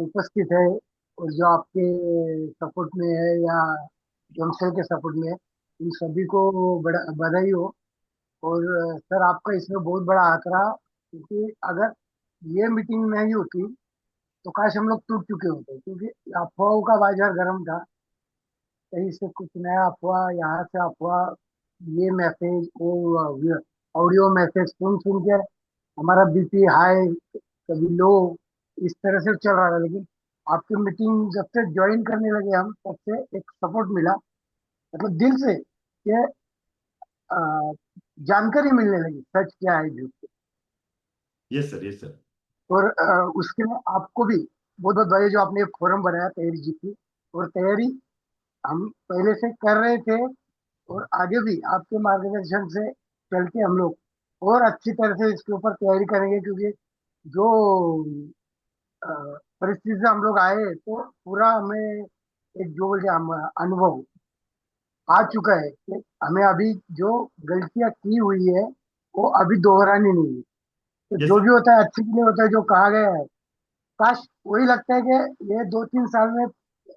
उपस्थित है और जो आपके सपोर्ट में है या यंगस्टर के सपोर्ट में है, इन सभी को बड़ा बधाई हो। और सर आपका इसमें बहुत बड़ा हाथ रहा, क्योंकि अगर ये मीटिंग नहीं होती तो काश हम लोग टूट चुके होते, क्योंकि अफवाहों का बाजार गर्म था। कहीं से कुछ नया अफवाह, यहाँ से अफवाह, ये मैसेज वो ऑडियो मैसेज सुन सुन के हमारा बीपी हाई, कभी लो, इस तरह से चल रहा था। लेकिन आपकी मीटिंग जब से ज्वाइन करने लगे हम, तब से एक सपोर्ट मिला, मतलब दिल से, कि अ, जानकारी मिलने लगी सच क्या है झूठ क्या यस सर, यस सर। है। और उसके लिए आपको भी बहुत बहुत बधाई जो आपने एक फोरम बनाया तैयारी जी की। और तैयारी हम पहले से कर रहे थे, और आगे भी आपके मार्गदर्शन से चल के हम लोग और अच्छी तरह से इसके ऊपर तैयारी करेंगे, क्योंकि जो अ, परिस्थिति से हम लोग आए तो पूरा हमें एक जो बोलते हैं हम अनुभव आ चुका है कि हमें अभी जो गलतियां की हुई है वो अभी दोहरानी नहीं है। तो यस जो सर। भी होता है अच्छे के लिए होता है, जो कहा गया है। काश वही लगता है कि ये 2-3 साल में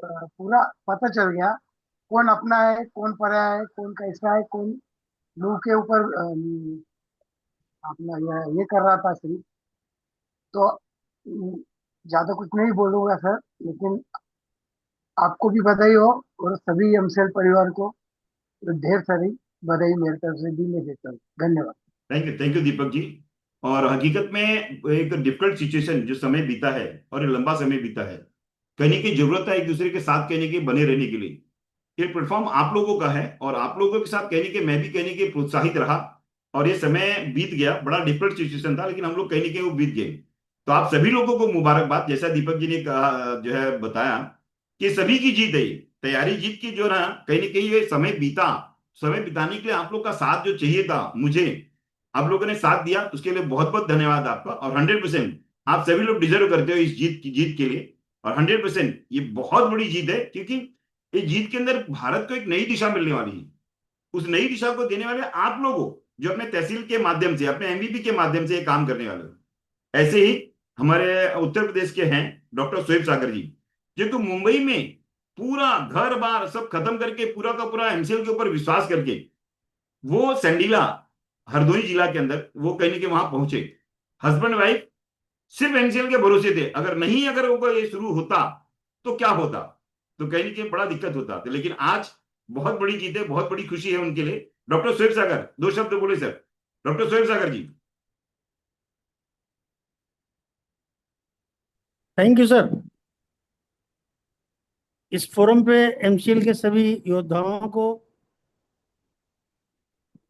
पूरा पता चल गया कौन अपना है, कौन पराया है, कौन कैसा है, कौन मुंह के ऊपर अपना ये कर रहा था सिर्फ। तो ज्यादा कुछ नहीं बोलूंगा सर, लेकिन आपको भी बधाई हो, और सभी एमसेल परिवार को ढेर सारी बधाई मेरी तरफ से भी मैं देता हूँ। धन्यवाद। Thank you Deepak ji. और हकीकत में एक डिफिकल्ट सिचुएशन जो समय बीता है और ये लंबा समय बीता है, कहने की जरूरत है एक दूसरे के साथ कहने के बने रहने के लिए। ये प्लेटफॉर्म आप लोगों का है और आप लोगों के साथ कहने के मैं भी कहने के प्रोत्साहित रहा। और ये समय बीत गया, बड़ा डिफिकल्ट सिचुएशन था लेकिन हम लोग कहने के वो बीत गए। तो आप सभी लोगों को मुबारकबाद। जैसा दीपक जी ने कहा, जो है बताया कि सभी की जीत है ये। तैयारी जीत की जो ना, कहीं ना कहीं ये समय बीता, समय बिताने के लिए आप लोग का साथ जो चाहिए था मुझे, आप लोगों ने साथ दिया, उसके लिए बहुत बहुत धन्यवाद आपका। और 100% आप सभी लोग डिजर्व करते हो इस जीत के लिए। और 100% ये बहुत बड़ी जीत है, क्योंकि इस जीत के अंदर भारत को एक नई दिशा मिलने वाली है। उस नई दिशा को देने वाले आप लोग हो, जो अपने तहसील के माध्यम से, अपने एमवीपी के माध्यम से ये काम करने वाले हो। ऐसे ही हमारे उत्तर प्रदेश के हैं डॉक्टर शोएब सागर जी, जो कि मुंबई में पूरा घर बार सब खत्म करके, पूरा का पूरा एमसीएल के ऊपर विश्वास करके, वो संडीला, हरदोई जिला के अंदर वो कहीं ना कहीं वहां पहुंचे। हस्बैंड वाइफ सिर्फ एमसीएल के भरोसे थे। अगर वो ये शुरू होता तो क्या होता, तो कहीं ना कहीं बड़ा दिक्कत होता। तो लेकिन आज बहुत बड़ी जीत है, बहुत बड़ी खुशी है उनके लिए। डॉक्टर शोएब सागर, दो शब्द बोले sir, doctor Shoaib Sagar ji. Thank you sir. इस फोरम पे एमसीएल के सभी योद्धाओं को,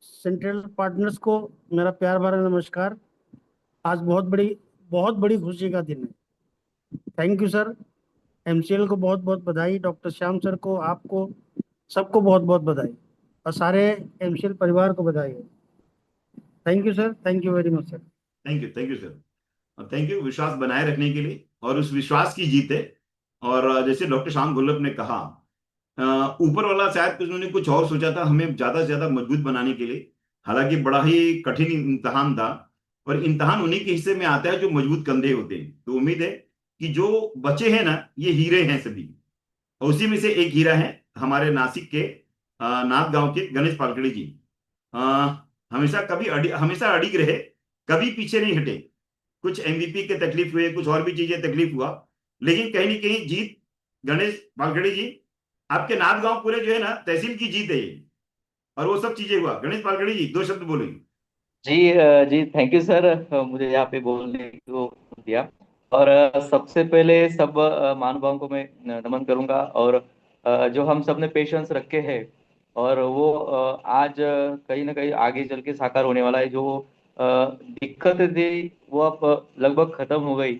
सेंट्रल पार्टनर्स को मेरा प्यार भरा नमस्कार। आज बहुत बड़ी खुशी का दिन है। Thank you sir. एमसीएल को बहुत बहुत बधाई, डॉक्टर श्याम सर को, आपको, सबको बहुत बहुत बधाई, और सारे एमसीएल परिवार को बधाई। Thank you sir, thank you very much sir. Thank you sir, thank you विश्वास बनाए रखने के लिए। और उस विश्वास की जीत है। और जैसे डॉक्टर श्याम गुल्लप ने कहा, ऊपर वाला शायद कुछ उन्होंने कुछ और सोचा था हमें ज्यादा से ज्यादा मजबूत बनाने के लिए। हालांकि बड़ा ही कठिन इम्तहान था, और इम्तहान उन्हीं के हिस्से में आता है जो मजबूत कंधे होते हैं। तो उम्मीद है कि जो बचे हैं ना, ये हीरे हैं सभी। और उसी में से एक हीरा है हमारे नासिक के नाथ गांव के गणेश पालकड़ी जी। अ, हमेशा अडिग रहे, कभी पीछे नहीं हटे। कुछ एमवीपी के तकलीफ हुए, कुछ और भी चीजें तकलीफ हुआ, लेकिन कहीं ना कहीं जीत गणेश पालगड़ी जी, आपके नाथ गांव पूरे जो है ना तहसील की जीत है ये। और वो सब चीजें हुआ। गणेश पालगड़ी जी, दो शब्द बोलेंगे। जी थैंक यू सर, मुझे यहाँ पे बोलने को दिया। और सबसे पहले सब महानुभावों को मैं नमन करूंगा। और जो हम सब ने पेशेंस रखे हैं, और वो आज कहीं ना कहीं आगे चल के साकार होने वाला है। जो दिक्कतें थी वो अब लगभग खत्म हो गई,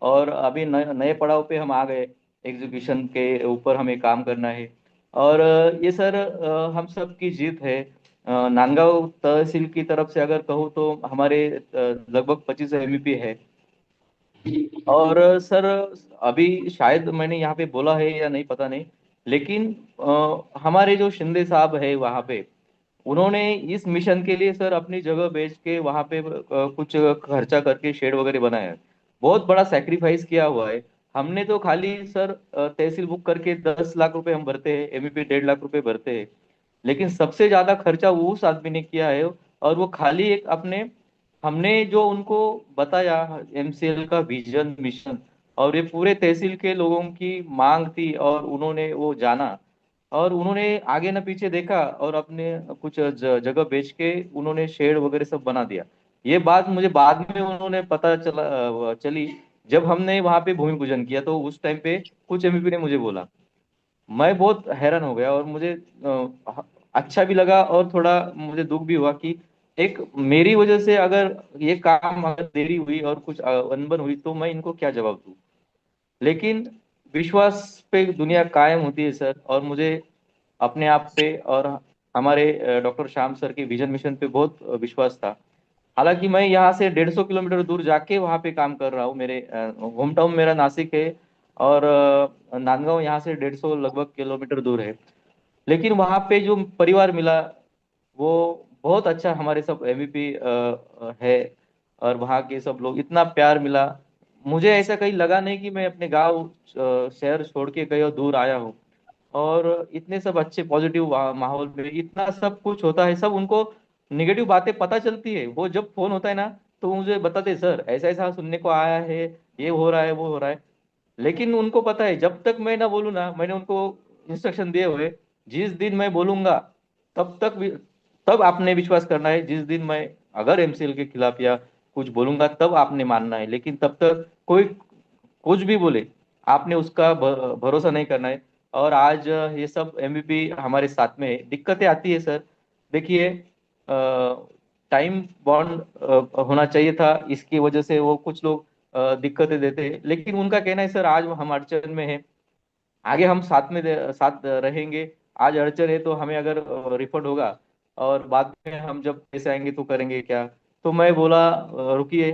और अभी नए नए पड़ाव पे हम आ गए। एग्जीक्यूशन के ऊपर हमें काम करना है। और ये सर हम सब की जीत है। नांदगांव तहसील की तरफ से अगर कहूँ तो हमारे लगभग 25 एमवीपी है। और सर अभी शायद मैंने यहाँ पे बोला है या नहीं पता नहीं, लेकिन हमारे जो शिंदे साहब है वहाँ पे, उन्होंने इस मिशन के लिए सर अपनी जगह बेच के वहाँ पे कुछ खर्चा करके शेड वगैरह बनाया है। बहुत बड़ा सेक्रीफाइस किया हुआ है। हमने तो खाली सर तहसील बुक करके 10 लाख रुपए हम भरते हैं, एमवीपी 1.5 लाख रुपए भरते हैं। लेकिन सबसे ज्यादा खर्चा वो उस आदमी ने किया है। और वो खाली एक अपने, हमने जो उनको बताया एमसीएल का विजन मिशन, और ये पूरे तहसील के लोगों की मांग थी, और उन्होंने वो जाना, और उन्होंने आगे न पीछे देखा, और अपने कुछ जगह बेच के उन्होंने शेड वगैरह सब बना दिया। ये बात मुझे बाद में उन्होंने पता चली, जब हमने वहां पे भूमि पूजन किया, तो उस टाइम पे कुछ एमपी ने मुझे बोला। मैं बहुत हैरान हो गया, और मुझे अच्छा भी लगा, और थोड़ा मुझे दुख भी हुआ कि एक मेरी वजह से अगर ये काम अगर देरी हुई और कुछ अनबन हुई, तो मैं इनको क्या जवाब दूं। लेकिन विश्वास पे दुनिया कायम होती है सर। और मुझे अपने आप पे और हमारे डॉक्टर श्याम सर के विजन मिशन पे बहुत विश्वास था। हालांकि मैं यहाँ से 150 किलोमीटर दूर जाके वहाँ पे काम कर रहा हूँ। मेरे होम टाउन मेरा नासिक है, और नांदगांव यहाँ से 150 लगभग किलोमीटर दूर है। लेकिन वहाँ पे जो परिवार मिला वो बहुत अच्छा। हमारे सब एमवीपी है, और वहाँ के सब लोग, इतना प्यार मिला। मुझे ऐसा कहीं लगा नहीं कि मैं अपने गांव शहर छोड़ के कहीं और दूर आया हूँ। और इतने सब अच्छे पॉजिटिव माहौल में इतना सब कुछ होता है। सब उनको निगेटिव बातें पता चलती है, वो जब फोन होता है ना, तो वो मुझे बताते सर ऐसा ऐसा सुनने को आया है, ये हो रहा है, वो हो रहा है। लेकिन उनको पता है जब तक मैं ना बोलूँ ना, मैंने उनको इंस्ट्रक्शन दिए हुए, जिस दिन मैं बोलूंगा तब तक भी, तब आपने विश्वास करना है। जिस दिन मैं अगर एमसीएल के खिलाफ या कुछ बोलूंगा तब आपने मानना है, लेकिन तब तक कोई कुछ भी बोले आपने उसका भरोसा नहीं करना है। और आज ये सब एमवीपी हमारे साथ में है। दिक्कतें आती है सर, देखिए टाइम बॉन्ड होना चाहिए था, इसकी वजह से वो कुछ लोग दिक्कतें देते हैं, लेकिन उनका कहना है सर आज हम अड़चन में है, आगे हम साथ रहेंगे। आज अड़चन है तो हमें अगर रिफंड होगा और बाद में हम जब पैसे आएंगे तो करेंगे क्या। तो मैं बोला रुकिए,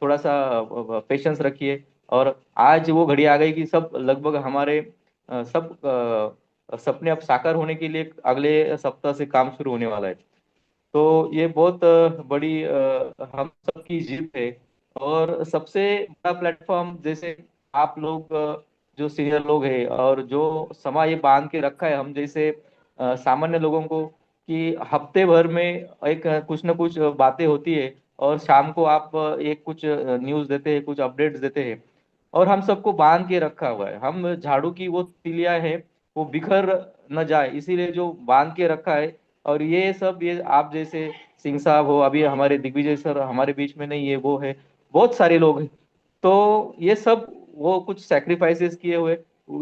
थोड़ा सा पेशेंस रखिए। और आज वो घड़ी आ गई कि सब लगभग हमारे सब सपने अब साकार होने के लिए अगले सप्ताह से काम शुरू होने वाला है। तो ये बहुत बड़ी हम सबकी जीत है। और सबसे बड़ा प्लेटफॉर्म जैसे आप लोग जो सीनियर लोग हैं और जो समाज ये बांध के रखा है हम जैसे सामान्य लोगों को, कि हफ्ते भर में एक कुछ ना कुछ बातें होती है और शाम को आप एक कुछ न्यूज़ देते हैं, कुछ अपडेट्स देते हैं, और हम सबको बांध के रखा हुआ है। हम झाड़ू की वो तिलिया है वो बिखर न जाए इसीलिए जो बांध के रखा है। और ये सब ये आप जैसे सिंह साहब हो, अभी हमारे दिग्विजय सर हमारे बीच में नहीं है, वो है, बहुत सारे लोग हैं। तो ये सब वो कुछ सैक्रिफाइसेस किए हुए,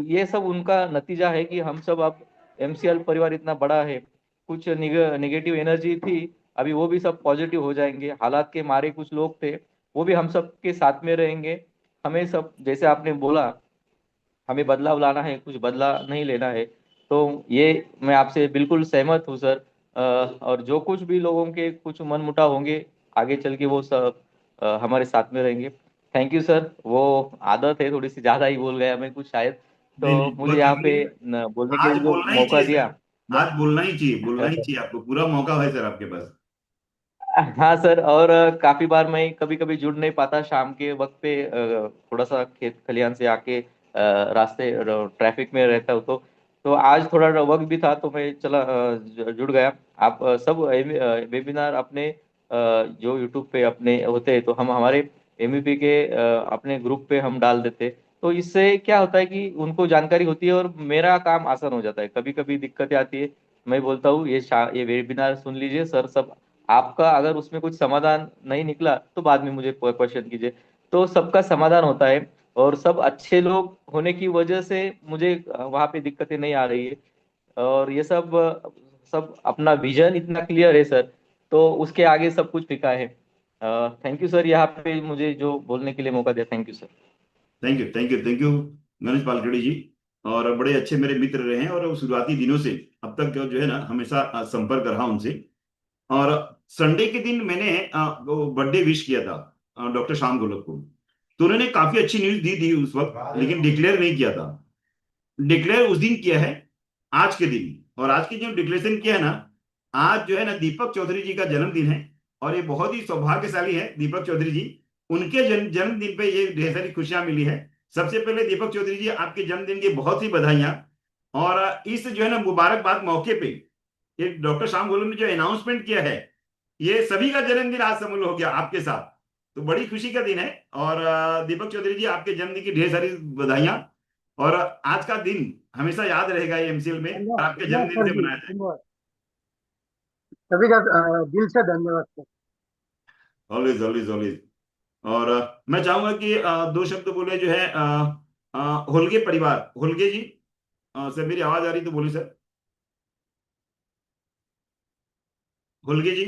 ये सब उनका नतीजा है कि हम सब अब एमसीएल परिवार इतना बड़ा है। कुछ निगेटिव एनर्जी थी, अभी वो भी सब पॉजिटिव हो जाएंगे। हालात के मारे कुछ लोग थे, वो भी हम सब के साथ में रहेंगे। हमें सब जैसे आपने बोला हमें बदलाव लाना है, कुछ बदला नहीं लेना है। तो ये मैं आपसे बिल्कुल सहमत हूँ सर। और जो कुछ भी लोगों के कुछ मन मुटाव होंगे आगे चल के वो सब हमारे साथ में रहेंगे। Thank you sir. वो आदत है थोड़ी सी ज्यादा ही बोल गया मैं कुछ शायद, नहीं तो नहीं, मुझे बहुत यहाँ पे शुक्रिया। बोलने के आज लिए जो बोलना ही मौका चाहिए दिया। सर, आज बोलना ही चाहिए, बोलना ही चाहिए, आपको पूरा मौका है सर आपके पास। हाँ सर। और काफी बार मैं कभी कभी जुड़ नहीं पाता शाम के वक्त पे, थोड़ा सा खेत खलियान से आके रास्ते ट्रैफिक में रहता हूँ। तो आज थोड़ा वक्त भी था तो मैं चला जुड़ गया। आप सब वेबिनार अपने जो यूट्यूब पे अपने होते हैं तो हम हमारे एमईपी के अपने ग्रुप पे हम डाल देते। तो इससे क्या होता है कि उनको जानकारी होती है और मेरा काम आसान हो जाता है। कभी कभी दिक्कतें आती है, मैं बोलता हूँ ये वेबिनार सुन लीजिए सर, सब आपका अगर उसमें कुछ समाधान नहीं निकला तो बाद में मुझे क्वेश्चन कीजिए। तो सबका समाधान होता है और सब अच्छे लोग होने की वजह से मुझे वहां पे दिक्कतें नहीं आ रही है। और ये सब सब अपना विजन इतना क्लियर है सर, तो उसके आगे सब कुछ फिका है। थैंक यू सर यहाँ पे मुझे जो बोलने के लिए मौका दिया। Thank you sir. Thank you, thank you, thank you Ganesh Palgadi ji. और बड़े अच्छे मेरे मित्र रहे हैं और शुरुआती दिनों से अब तक जो है ना हमेशा संपर्क रहा उनसे। और संडे के दिन मैंने वो बर्थडे विश किया था डॉक्टर श्याम गोलक को। तो उन्होंने काफी अच्छी न्यूज दी थी उस वक्त, लेकिन डिक्लेयर नहीं किया था। डिक्लेयर उस दिन किया है, आज के दिन। और आज की जो डिक्लेरेशन किया है ना, आज जो है ना दीपक चौधरी जी का जन्मदिन है। और ये बहुत ही सौभाग्यशाली है दीपक चौधरी जी, उनके जन्मदिन पे ये ढेर सारी खुशियां मिली है। सबसे पहले दीपक चौधरी जी आपके जन्मदिन की बहुत ही बधाइयां। और इस जो है ना मुबारकबाद मौके पे ये डॉक्टर श्याम गोलू ने जो अनाउंसमेंट किया है, ये सभी का जन्मदिन आज सम्मिलित हो गया आपके साथ। तो बड़ी खुशी का दिन है। और दीपक चौधरी जी आपके जन्मदिन की ढेर सारी बधाइयां। और आज का दिन हमेशा याद रहेगा ये एमसीएल में, और धन्यवाद आपके धन्यवाद जन्मदिन सर से जी, मनाया जाएगा। धन्यवाद सभी का दिल से धन्यवाद सर। Always, always, always. और मैं चाहूंगा कि दो शब्द बोले जो है होलगे परिवार, होलगे जी। सर मेरी आवाज आ रही तो बोलिए सर। होलगे जी।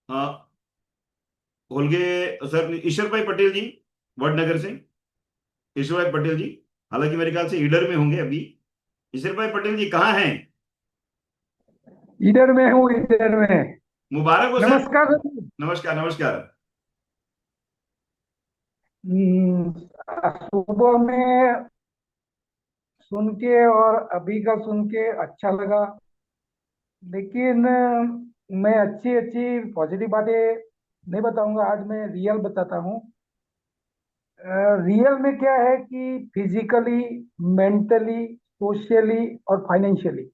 अ, होलगे सर, ईश्वर भाई पटेल जी, वडनगर से। ईश्वर भाई पटेल जी, हालांकि मेरे ख्याल से ईडर में होंगे अभी। ईश्वर भाई पटेल जी कहाँ हैं? इधर में हूँ, इधर में। मुबारक हो सर। नमस्कार सर। नमस्कार, नमस्कार। सुबह में सुन के और अभी का सुन के अच्छा लगा, लेकिन मैं अच्छी अच्छी पॉजिटिव बातें नहीं बताऊंगा। आज मैं रियल बताता हूँ। रियल में क्या है कि फिजिकली, मेंटली, सोशली और फाइनेंशियली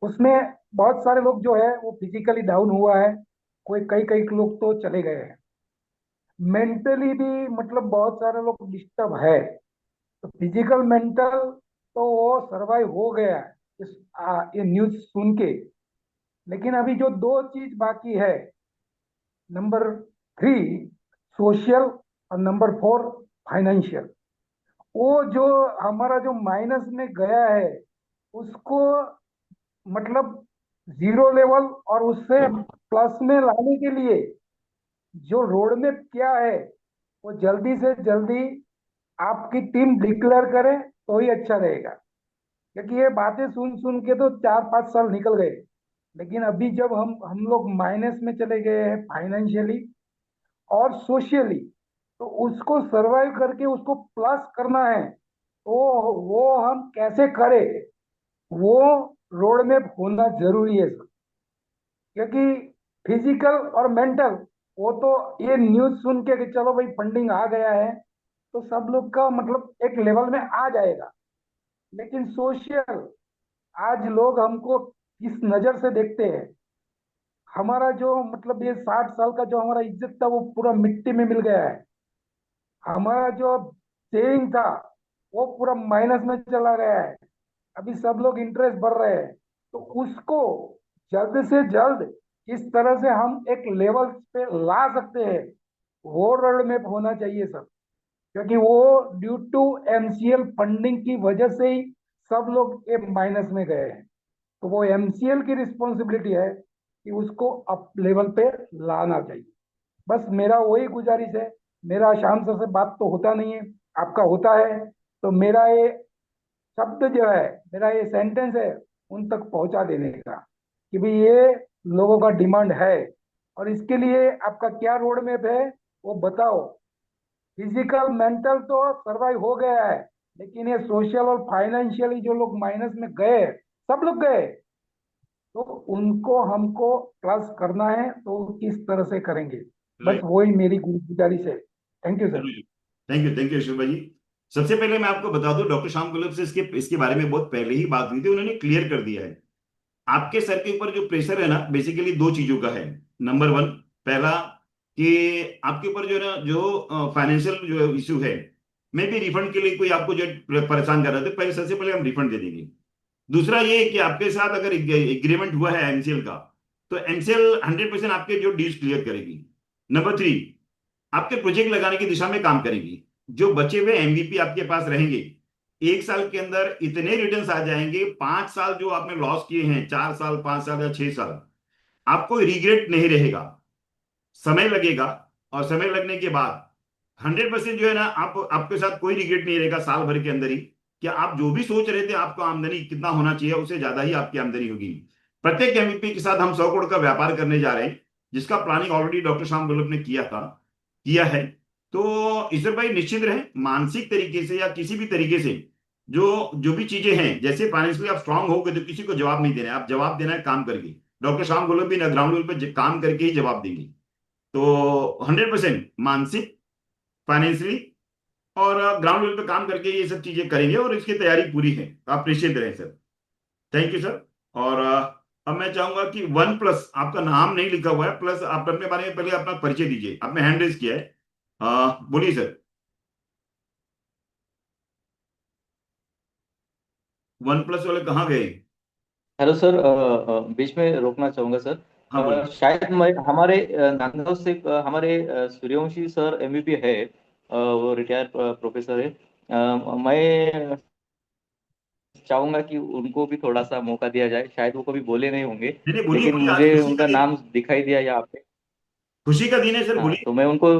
उसमें बहुत सारे लोग जो है वो फिजिकली डाउन हुआ है। कोई कई कई लोग तो चले गए हैं। मेंटली भी मतलब बहुत सारे लोग डिस्टर्ब है। तो फिजिकल मेंटल तो वो सरवाइव हो गया है ये न्यूज सुन के। लेकिन अभी जो दो चीज बाकी है, नंबर 3 सोशल और नंबर 4 फाइनेंशियल, वो जो हमारा जो माइनस में गया है उसको मतलब जीरो लेवल और उससे प्लस में लाने के लिए जो रोड मैप क्या है वो जल्दी से जल्दी आपकी टीम डिक्लेयर करे तो ही अच्छा रहेगा। क्योंकि ये बातें सुन सुन के तो 4-5 साल निकल गए, लेकिन अभी जब हम लोग माइनस में चले गए हैं फाइनेंशियली और सोशली, तो उसको सरवाइव करके उसको प्लस करना है। तो वो हम कैसे करें, वो रोड मैप होना जरूरी है सर। क्योंकि फिजिकल और मेंटल, वो तो ये न्यूज सुन के कि चलो भाई फंडिंग आ गया है तो सब लोग का मतलब एक लेवल में आ जाएगा, लेकिन सोशल, आज लोग हमको किस नजर से देखते हैं, हमारा जो मतलब ये 60 साल का जो हमारा इज्जत था वो पूरा मिट्टी में मिल गया है। हमारा जो सेविंग था वो पूरा माइनस में चला गया है। अभी सब लोग इंटरेस्ट भर रहे हैं, तो उसको जल्द से जल्द किस तरह से हम एक लेवल पे ला सकते हैं, वो रोड मैप होना चाहिए सर। क्योंकि वो ड्यू टू एमसीएल फंडिंग की वजह से ही सब लोग ये माइनस में गए हैं। तो वो एमसीएल की रिस्पॉन्सिबिलिटी है कि उसको अप लेवल पे लाना चाहिए। बस मेरा वही गुजारिश है। मेरा श्याम सर से बात तो होता नहीं है, आपका होता है, तो मेरा ये शब्द जो है, मेरा ये सेंटेंस है, उन तक पहुंचा देने का कि भाई ये लोगों का डिमांड है और इसके लिए आपका क्या रोड मैप है वो बताओ। फिजिकल मेंटल तो सर्वाइव हो गया है, लेकिन ये सोशल और फाइनेंशियली जो लोग माइनस में गए, सब लोग गए, तो उनको हमको प्लस करना है, तो किस तरह से करेंगे, बस राइट। वही मेरी गुजारिश है। Thank you sir. Thank you Shilpa ji. सबसे पहले मैं आपको बता दूं, डॉक्टर श्याम गुलाब से इसके इसके बारे में बहुत पहले ही बात हुई थी, उन्होंने क्लियर कर दिया है। आपके सर के ऊपर जो प्रेशर है ना, बेसिकली दो चीजों का है। नंबर वन, पहला कि आपके ऊपर जो है ना, जो फाइनेंशियल जो इशू है, मे भी रिफंड के लिए कोई आपको जो परेशान कर रहा था, पहले सबसे पहले हम रिफंड दे देंगे। दूसरा ये कि आपके साथ अगर एग्रीमेंट हुआ है एमसीएल का, तो एमसीएल 100% आपके जो डील्स क्लियर करेगी। नंबर थ्री, आपके प्रोजेक्ट लगाने की दिशा में काम करेगी। जो बचे हुए एमवीपी आपके पास रहेंगे, 1 साल के अंदर इतने रिटर्न्स आ जाएंगे, 5 साल जो आपने लॉस किए हैं, 4 साल, 5 साल या 6 साल, आपको रिग्रेट नहीं रहेगा। समय लगेगा, और समय लगने के बाद 100% जो है ना, आप आपके साथ कोई रिग्रेट नहीं रहेगा साल भर के अंदर ही। कि आप जो भी सोच रहे थे आपको आमदनी कितना होना चाहिए, उससे ज्यादा ही आपकी आमदनी होगी। प्रत्येक एमवीपी के साथ हम 100 करोड़ का व्यापार करने जा रहे हैं, जिसका प्लानिंग ऑलरेडी डॉक्टर श्याम गुलाब ने किया है। तो ईश्वर भाई निश्चिंत रहे, मानसिक तरीके से या किसी भी तरीके से जो जो भी चीजें हैं, जैसे फाइनेंशियली आप स्ट्रांग हो गए तो किसी को जवाब नहीं देना है, आप जवाब देना है काम करके। डॉक्टर श्याम गुलाब भी ग्राउंड लेवल पर काम करके ही जवाब देंगे। तो 100% मानसिक, फाइनेंशियली और ग्राउंड लेवल पे काम करके ये सब चीजें करेंगे, और इसकी तैयारी पूरी है। तो आप निश्चिंत रहें सर। Thank you sir. और अब मैं चाहूंगा कि 1+ आपका नाम नहीं लिखा हुआ है, प्लस आप अपने बारे में पहले अपना परिचय दीजिए। आपने हैंड रेज किया है, बोलिए सर। 1+ वाले कहाँ गए? हेलो सर, बीच में रोकना चाहूंगा सर। हाँ बोलिए। शायद हमारे नांदगांव से हमारे सूर्यवंशी सर एमवीपी है। वो रिटायर्ड प्रोफेसर है। मैं चाहूंगा कि उनको भी थोड़ा सा मौका दिया जाए, शायद वो कभी बोले नहीं होंगे, नहीं नहीं, बोलिए लेकिन बोलिए, आज मुझे खुशी का उनका दिन, नाम दिखाई दिया यहाँ पे। खुशी का दिन है सर, हाँ, बोलिए। तो मैं उनको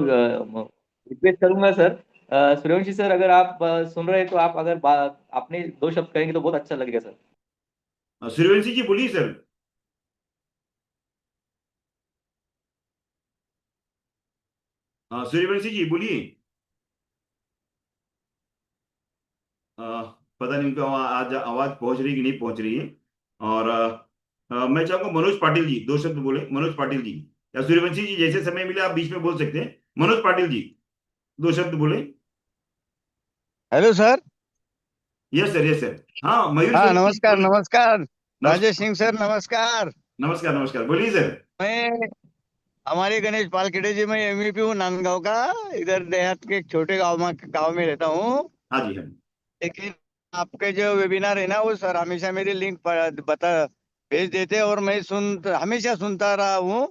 रिक्वेस्ट करूंगा सर। सूर्यवंशी सर, अगर आप सुन रहे हैं तो आप अगर अपने 2 शब्द कहेंगे तो बहुत अच्छा लगेगा सर। सूर्यवंशी जी बोलिए सर। सूर्यवंशी जी बोलिए। पता नहीं उनका आज आवाज पहुंच रही है कि नहीं पहुंच रही है। और मैं चाहूंगा मनोज पाटिल जी 2 शब्द बोले। मनोज पाटिल जी, या सूर्यवंशी जी, जैसे समय मिले आप बीच में बोल सकते हैं। मनोज पाटिल जी 2 शब्द बोले। Hello sir. Yes sir, yes sir. हाँ, मयूर हाँ, सोनी जी नमस्कार बोलिए। नमस्कार। राजेश नमस्कार। सिंह सर, नमस्कार। नमस्कार नमस्कार, बोलिए सर। मैं हमारे गणेश पालखेड़े जी में एमवीपी हूँ नांदगांव का। इधर देहात के एक छोटे गांव में रहता हूँ। हाँ जी, हाँ। लेकिन आपके जो वेबिनार है ना, वो सर हमेशा मेरी लिंक बता भेज देते, और मैं हमेशा सुनता रहा हूँ।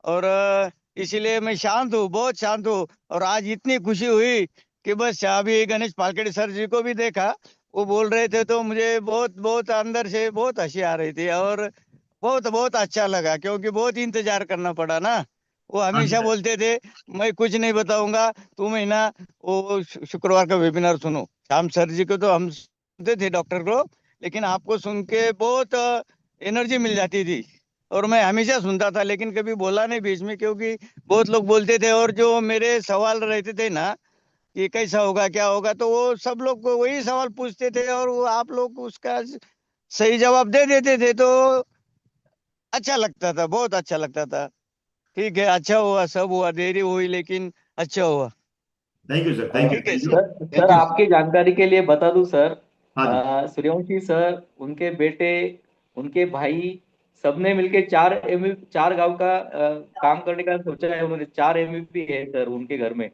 और इसीलिए मैं शांत हूँ, बहुत शांत हूँ। और आज इतनी खुशी हुई कि बस अभी गणेश पालखेड़े सर जी को भी देखा, वो बोल रहे थे तो मुझे बहुत बहुत अंदर से बहुत हंसी आ रही थी, और बहुत बहुत अच्छा लगा, क्योंकि बहुत इंतजार करना पड़ा ना। वो हमेशा बोलते थे मैं कुछ नहीं बताऊंगा, तू महीना वो शुक्रवार का वेबिनार सुनो। श्याम सर जी को तो हम सुनते थे डॉक्टर को, लेकिन आपको सुन के बहुत एनर्जी मिल जाती थी। और मैं हमेशा सुनता था, लेकिन कभी बोला नहीं बीच में, क्योंकि बहुत लोग बोलते थे और जो मेरे सवाल रहते थे ना कि कैसा होगा क्या होगा, तो वो सब लोग को वही सवाल पूछते थे और वो आप लोग उसका सही जवाब दे देते थे, तो अच्छा लगता था, बहुत अच्छा लगता था। ठीक है, अच्छा हुआ, सब हुआ, देरी हुई लेकिन अच्छा हुआ। Thank you sir, thank you, ठीक है thank you, sir. Sir thank sir you. आपकी जानकारी के लिए बता दूं सर, हाँ जी। सूर्यवंशी सर, उनके बेटे, उनके भाई, सबने मिलके 4 गांव का काम करने का सोचा है उन्होंने। 4 एमवीपी है सर उनके घर में।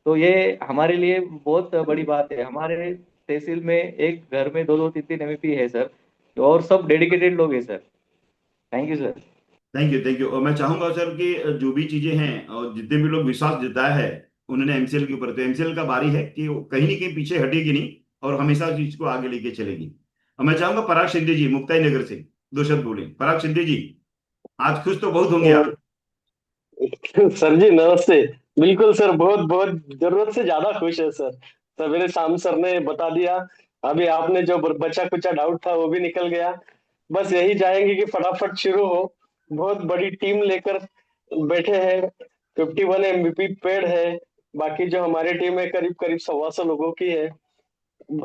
तो ये हमारे लिए बहुत बड़ी बात है। हमारे तहसील में एक घर में 2-2 3-3 एमवीपी है सर, और सब डेडिकेटेड लोग हैं sir. Thank you sir. Thank you, thank you. और मैं चाहूंगा सर कि जो भी चीजें हैं और जितने भी लोग विश्वास जताया है उन्होंने एमसीएल के ऊपर, तो एमसीएल का बारी है कि वो कहीं ना कहीं पीछे हटेगी नहीं और हमेशा उस चीज को आगे लेके चलेगी। और मैं चाहूंगा पराग शिंदे जी मुक्ताई नगर से 2 शब्द बोले। पराग शिंदे जी, आज खुश तो बहुत होंगे आप। सर जी नमस्ते। बिल्कुल सर, बहुत बहुत जरूरत से ज्यादा खुश है सर। सवेरे शाम सर ने बता दिया, अभी आपने जो बचा कुचा डाउट था वो भी निकल गया। बस यही चाहेंगे कि फटाफट शुरू हो। बहुत बड़ी टीम लेकर बैठे हैं, 51 एमवीपी पेड है। बाकी जो हमारी टीम है करीब करीब 125 लोगों की है।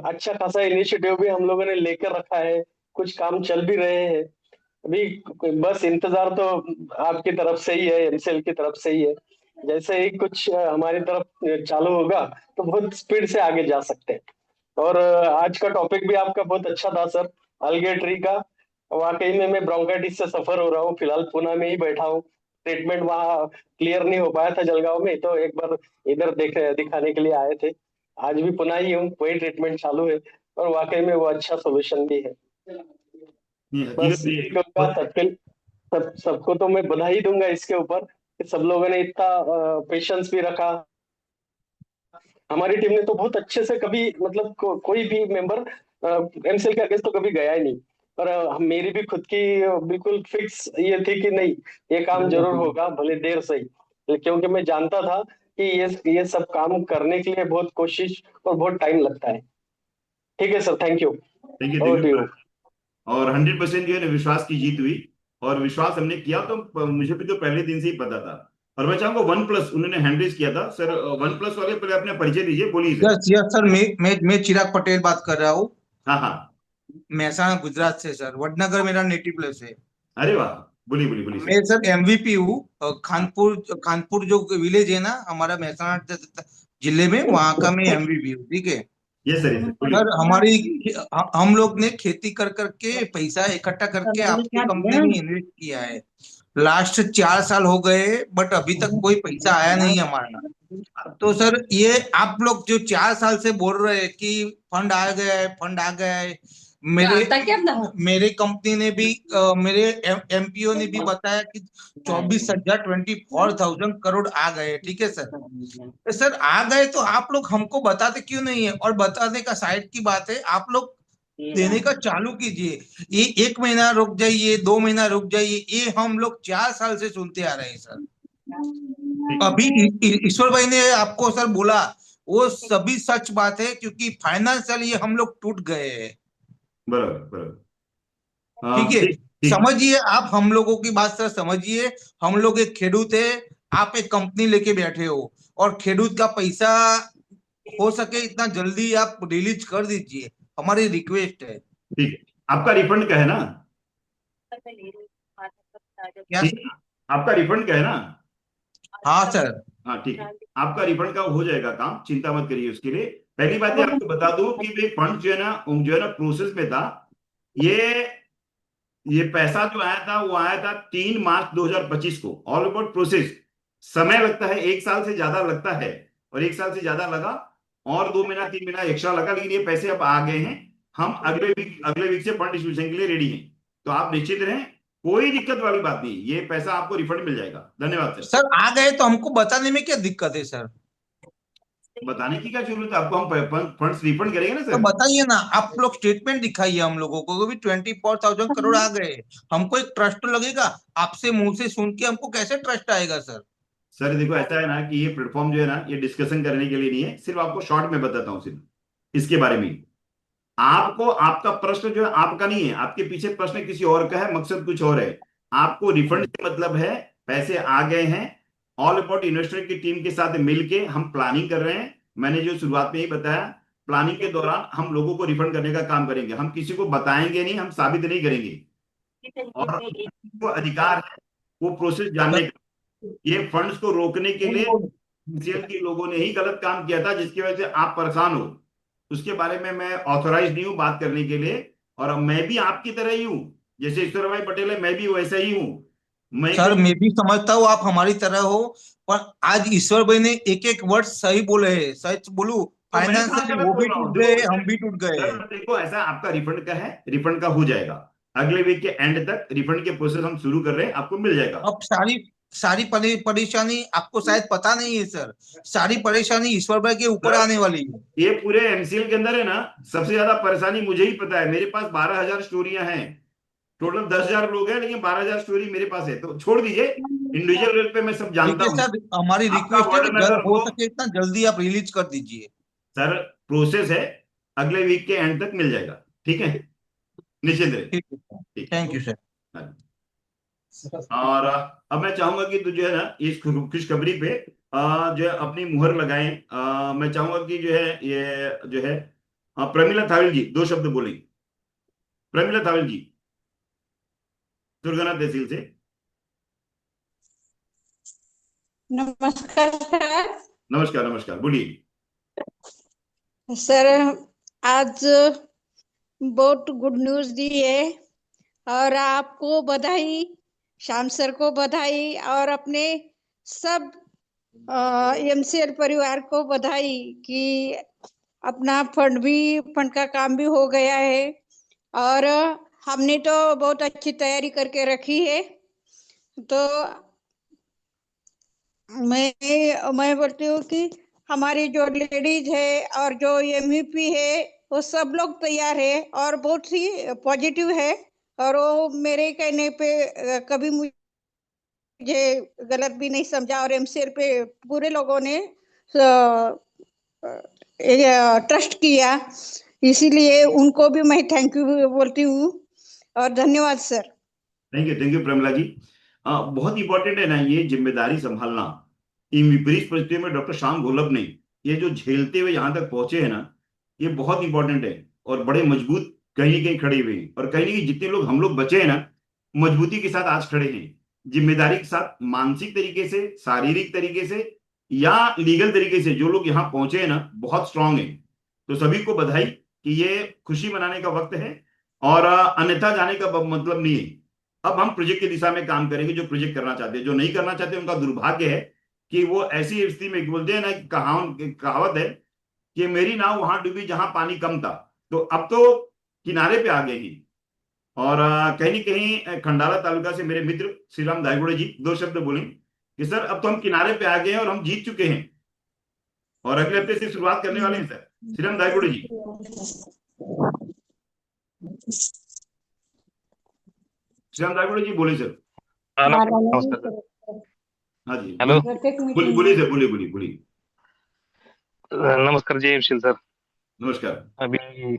अच्छा खासा इनिशिएटिव भी हम लोगों ने लेकर रखा है, कुछ काम चल भी रहे हैं अभी। बस इंतजार तो आपकी तरफ से ही है, एमसीएल की तरफ से ही है। जैसे ही कुछ हमारी तरफ चालू होगा तो बहुत स्पीड से आगे जा सकते हैं। और आज का टॉपिक भी आपका बहुत अच्छा था सर, अलगे ट्री का। वाकई में मैं ब्रोंकाइटिस से सफर हो रहा हूँ, फिलहाल पुणे में ही बैठा हूँ। ट्रीटमेंट वहाँ क्लियर नहीं हो पाया था जलगांव में, तो एक बार इधर दिखाने के लिए आए थे। आज भी पुणे ही हूँ, वही ट्रीटमेंट चालू है और वाकई में वो अच्छा सोल्यूशन भी है। नहीं, बस हकीकत में यही कहूंगा सबके सबको तो मैं बधाई दूंगा इसके ऊपर कि सब लोगों ने इतना पेशेंस भी रखा। हमारी टीम ने तो बहुत अच्छे से कभी मतलब कोई भी मेंबर एमसीएल के अगेंस्ट तो कभी गया ही नहीं। पर मेरी भी खुद की बिल्कुल फिक्स ये थी कि नहीं, ये काम जरूर होगा, भले देर से ही, क्योंकि मैं जानता था कि ये सब काम करने के लिए बहुत कोशिश और बहुत टाइम लगता है। ठीक है sir, thank you. Thank you, over thank to you. You. और 100% जो है ना विश्वास की जीत हुई। और विश्वास हमने किया तो मुझे भी तो पहले दिन से ही पता था। और मैं चाहूंगा वन प्लस उन्होंने हैंडरेज किया था सर। वन प्लस वाले पहले अपने परिचय दीजिए, बोलिए सर। यस यस सर, मैं चिराग पटेल बात कर रहा हूँ, हाँ हाँ। महसाणा गुजरात से सर। वडनगर मेरा नेटिव प्लेस है। अरे वाह, बोलिए बोलिए बोलिए मैं सर। सर एमवीपी हूँ। हाँ। खानपुर खानपुर जो विलेज है ना हमारा महसाणा जिले में, वहां का मैं एमवीपी हूँ। ठीक है ये सर बोलिए। सर। हम लोग ने खेती कर करके पैसा इकट्ठा करके आपकी कंपनी में इन्वेस्ट किया है। लास्ट 4 साल हो गए, बट अभी तक कोई पैसा आया नहीं हमारा। तो सर ये आप लोग जो 4 साल से बोल रहे हैं कि फंड आ गया है, फंड आ गया है, मेरे कंपनी ने भी मेरे एमपीओ ने भी बताया कि 24,000 करोड़ आ गए। ठीक है सर। तो सर आ गए तो आप लोग हमको बताते क्यों नहीं है? और बताने का साइड की बात है, आप लोग देने का चालू कीजिए। ये 1 महीना रुक जाइए, 2 महीना रुक जाइए, ये हम लोग 4 साल से सुनते आ रहे हैं सर। अभी ईश्वर भाई ने आपको सर बोला, वो सभी सच बात है, क्योंकि फाइनेंशियली हम लोग टूट गए हैं। बराबर बराबर। ठीक है, ठीक ठीक। समझिए आप हम लोगों की बात सर, समझिए। हम लोग एक खेडूत है, आप एक कंपनी लेके बैठे हो, और खेडूत का पैसा हो सके इतना जल्दी आप रिलीज कर दीजिए, हमारी रिक्वेस्ट है। ठीक है, आपका रिफंड का है ना? क्या ठीक। सर? आपका रिफंड का है ना? हाँ सर। हाँ ठीक है, आपका रिफंड का हो जाएगा काम, चिंता मत करिए उसके लिए। पहली बात ये आपको बता दूं कि भाई फंड जो है ना प्रोसेस में था। ये ये पैसा जो आया था वो आया था 3 मार्च 2025 को, ऑल अबाउट प्रोसेस। समय लगता है, 1 साल से ज्यादा लगता है, और 1 साल से ज्यादा लगा, और 2 महीना 3 महीना एक्स्ट्रा लगा, लेकिन ये पैसे अब आ गए हैं। हम अगले वीक से फंड डिस्ट्रीब्यूशन के लिए रेडी हैं। तो आप निश्चित रहें, कोई दिक्कत वाली बात नहीं, ये पैसा आपको रिफंड मिल जाएगा। धन्यवाद सर। सर आ गए तो हमको बताने में क्या दिक्कत है सर? बताने की क्या जरूरत है आपको, हम फंड्स रिफंड करेंगे ना तो सर। बताइए ना, आप लोग स्टेटमेंट दिखाइए हम लोगों को भी 24,000 करोड़ आ गए। हमको एक ट्रस्ट लगेगा, आपसे मुंह से सुन के हमको कैसे ट्रस्ट आएगा सर? सर देखो ऐसा है ना कि ये प्लेटफॉर्म जो है ना, ये डिस्कशन करने के लिए नहीं है, सिर्फ आपको शॉर्ट में बताता हूँ सिर्फ इसके बारे में। आपको आपका प्रश्न जो है आपका नहीं है, आपके पीछे प्रश्न किसी और का है, मकसद कुछ और है। आपको रिफंड से मतलब है, पैसे आ गए हैं, ऑल अबाउट इन्वेस्टर की टीम के साथ मिलके हम प्लानिंग कर रहे हैं। मैंने जो शुरुआत में ही बताया, प्लानिंग के दौरान हम लोगों को रिफंड करने का काम करेंगे, हम किसी को बताएंगे नहीं, हम साबित नहीं करेंगे। और वो अधिकार है वो प्रोसेस जानने का। ये फंड्स को रोकने के लिए एनसीएल के लोगों ने ही गलत काम किया था, जिसकी वजह से आप परेशान हो। उसके बारे में मैं ऑथोराइज नहीं हूं बात करने के लिए। और अब मैं भी आपकी तरह ही हूं, जैसे ईश्वर भाई पटेल है, मैं भी वैसा ही हूं। मैं सर कहीं मैं भी समझता हूँ आप हमारी तरह हो, पर आज ईश्वर भाई ने एक एक वर्ड सही बोले हैं। सच बोलू, तो मैं कहाँ फाइनेंशियली गलत वो भी बोल रहा हूँ? टूट देखो गए, हम भी टूट गए। सर देखो, ऐसा आपका रिफंड का है, रिफंड का हो जाएगा। अगले वीक के एंड तक रिफंड के प्रोसेस हम शुरू कर रहे हैं, आपको मिल जाएगा। अब सारी सारी परेशानी आपको शायद पता नहीं है सर, सारी परेशानी ईश्वर भाई के ऊपर सर आने वाली है। ये पूरे एमसीएल के अंदर है ना, सबसे ज्यादा परेशानी मुझे ही पता है। मेरे पास 12,000 स्टोरियां हैं। टोटल 10,000 लोग हैं, लेकिन 12,000 स्टोरी मेरे पास है। तो छोड़ दीजिए, इंडिविजुअल लेवल पे मैं सब ठीक जानता है हूँ। सर, हमारी आपका रिक्वेस्ट है वार्ड कि मेंबर हो हो। सके इतना जल्दी आप रिलीज कर दीजिए। सर प्रोसेस है, अगले वीक के एंड तक मिल जाएगा, ठीक है? निश्चिंत रहिए। ठीक है, ठीक। Thank you sir. हाँ। और अब मैं चाहूंगा कि तू जो है ना, इस खुशखबरी पे जो है अपनी मुहर लगाएं। मैं चाहूंगा कि जो है ये जो है प्रमिला थाविल जी 2 शब्द बोलेंगे। प्रमिला थाविल जी, दुर्गाना तहसील से। नमस्कार सर। नमस्कार नमस्कार, बोलिए। सर आज बहुत गुड न्यूज दी है, और आपको बधाई, श्याम सर को बधाई, और अपने सब एमसीएल परिवार को बधाई कि अपना फंड का काम भी हो गया है। और हमने तो बहुत अच्छी तैयारी करके रखी है। तो मैं बोलती हूँ कि हमारी जो लेडीज है और जो एमवीपी है वो सब लोग तैयार है और बहुत ही पॉजिटिव है। और वो मेरे कहने पे कभी मुझे गलत भी नहीं समझा, और एमसीएल पे पूरे लोगों ने ट्रस्ट किया। इसीलिए उनको भी मैं थैंक यू बोलती हूँ और धन्यवाद सर। थैंक यू प्रमिला जी। बहुत इंपॉर्टेंट है ना ये जिम्मेदारी संभालना। इन विपरीत परिस्थितियों में डॉक्टर श्याम घोलप ने ये जो झेलते हुए यहाँ तक पहुंचे हैं ना, ये बहुत इंपॉर्टेंट है। और बड़े मजबूत कहीं कहीं खड़े हुए हैं, और कहीं ना कहीं जितने लोग हम लोग बचे हैं ना, मजबूती के साथ आज खड़े हैं, जिम्मेदारी के साथ, मानसिक तरीके से, शारीरिक तरीके से या लीगल तरीके से। जो लोग यहाँ पहुंचे हैं ना, बहुत स्ट्रांग है। तो सभी को बधाई कि ये खुशी मनाने का वक्त है, और अन्यथा जाने का मतलब नहीं है। अब हम प्रोजेक्ट की दिशा में काम करेंगे। जो प्रोजेक्ट करना चाहते हैं, जो नहीं करना चाहते, उनका दुर्भाग्य है कि वो ऐसी स्थिति में, बोलते हैं ना कि कहावत है कि मेरी नाव वहां डूबी जहां पानी कम था। तो अब तो किनारे पे आ गए हैं। और कहीं ना कहीं खंडाला तालुका से मेरे मित्र श्रीराम दायगुड़े जी 2 शब्द बोले कि सर अब तो हम किनारे पे आ गए हैं और हम जीत चुके हैं, और अगले हफ्ते से शुरुआत करने वाले हैं। सर श्रीराम दायगुड़े जी। श्रीराम दायगुड़े जी बोले सर। नमस्कार सर। हाँ जी हेलो। बोलिए सर, बोलिए बोलिए बोलिए। नमस्कार जय एमसीएल सर। नमस्कार। अभी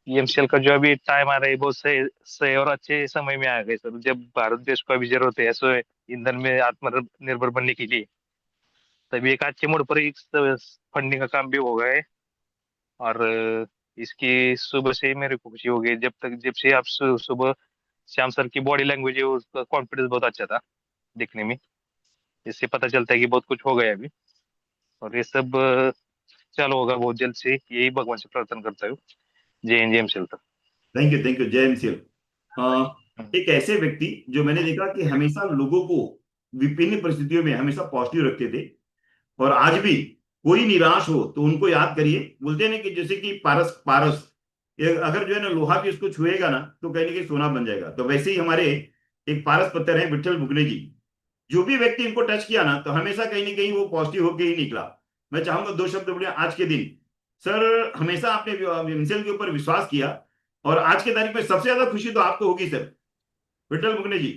एमसीएल का जो अभी टाइम आ रहा है बहुत सही सही और अच्छे समय में आ गए सर, जब भारत देश को अभी जरूरत है ऐसे ईंधन में आत्मनिर्भर बनने के लिए। तभी एक अच्छे मोड़ पर फंडिंग का काम भी हो गया है। और इसकी सुबह से ही मेरे को खुशी हो गई, जब से आप सुबह श्याम सर की बॉडी लैंग्वेज है, उसका कॉन्फिडेंस बहुत अच्छा था दिखने में। इससे पता चलता है कि बहुत कुछ हो गया अभी, और ये सब चालू होगा बहुत जल्द से, यही भगवान से प्रार्थना करता हूँ। जय हिंद जय एमसीएल सर। थैंक यू जय एमसीएल। एक ऐसे व्यक्ति जो मैंने देखा कि हमेशा लोगों को विभिन्न परिस्थितियों में हमेशा पॉजिटिव रखते थे, और आज भी कोई निराश हो तो उनको याद करिए। बोलते हैं ना कि जैसे कि पारस पारस, ये अगर जो है ना लोहा भी उसको छुएगा ना तो कहीं ना कहीं सोना बन जाएगा। तो वैसे ही हमारे एक पारस पत्थर है विठल बुगले जी। जो भी व्यक्ति इनको टच किया ना, तो हमेशा कहीं ना कहीं वो पॉजिटिव होकर ही निकला। मैं चाहूंगा 2 शब्द बोले आज के दिन। सर हमेशा आपने एमसीएल के ऊपर विश्वास किया, और आज के तारीख में सबसे ज्यादा खुशी तो आपको होगी सर, विठल बुगले जी।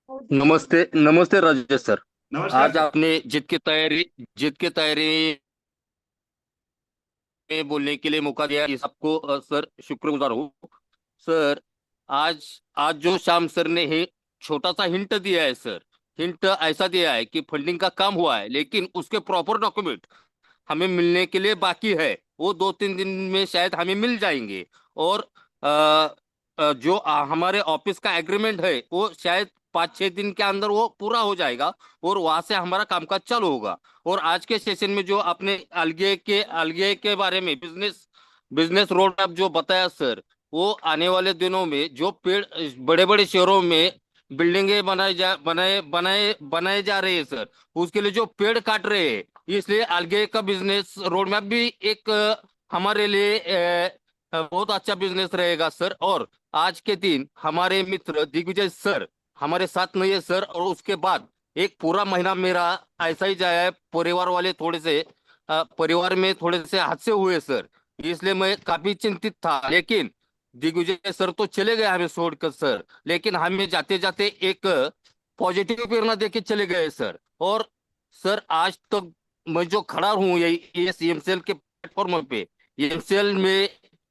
नमस्ते नमस्ते राजेश सर। नमस्कार आज सर। आपने जीत की तैयारी में बोलने के लिए मौका दिया, इस आपको सर शुक्रगुजार हूँ। सर, आज आज जो श्याम सर ने छोटा सा हिंट दिया है सर। हिंट ऐसा दिया है कि फंडिंग का काम हुआ है, लेकिन उसके प्रॉपर डॉक्यूमेंट हमें मिलने के लिए बाकी है। वो 2-3 दिन में शायद हमें मिल जाएंगे। और जो हमारे ऑफिस का एग्रीमेंट है वो शायद 5-6 दिन के अंदर वो पूरा हो जाएगा, और वहां से हमारा कामकाज चालू होगा। और आज के सेशन में जो आपने अलगे के बारे में बिजनेस बिजनेस रोड मैप जो बताया सर, वो आने वाले दिनों में जो पेड़ बड़े बड़े शहरों में बिल्डिंगे बनाए जा रहे हैं सर, उसके लिए जो पेड़ काट रहे हैं, इसलिए अलगे का बिजनेस रोड मैप भी एक हमारे लिए बहुत अच्छा बिजनेस रहेगा सर। और आज के दिन हमारे मित्र दिग्विजय सर हमारे साथ नहीं है सर, और उसके बाद एक पूरा महीना मेरा ऐसा ही जाया है। परिवार में थोड़े से हादसे हुए सर, इसलिए मैं काफी चिंतित था। लेकिन दिग्विजय सर तो चले गए हमें छोड़कर सर, लेकिन हमें जाते जाते एक पॉजिटिव प्रेरणा देके चले गए सर। और सर, आज तक मैं जो खड़ा हूँ ये सीएमसीएल के प्लेटफॉर्म पे, एमसीएल में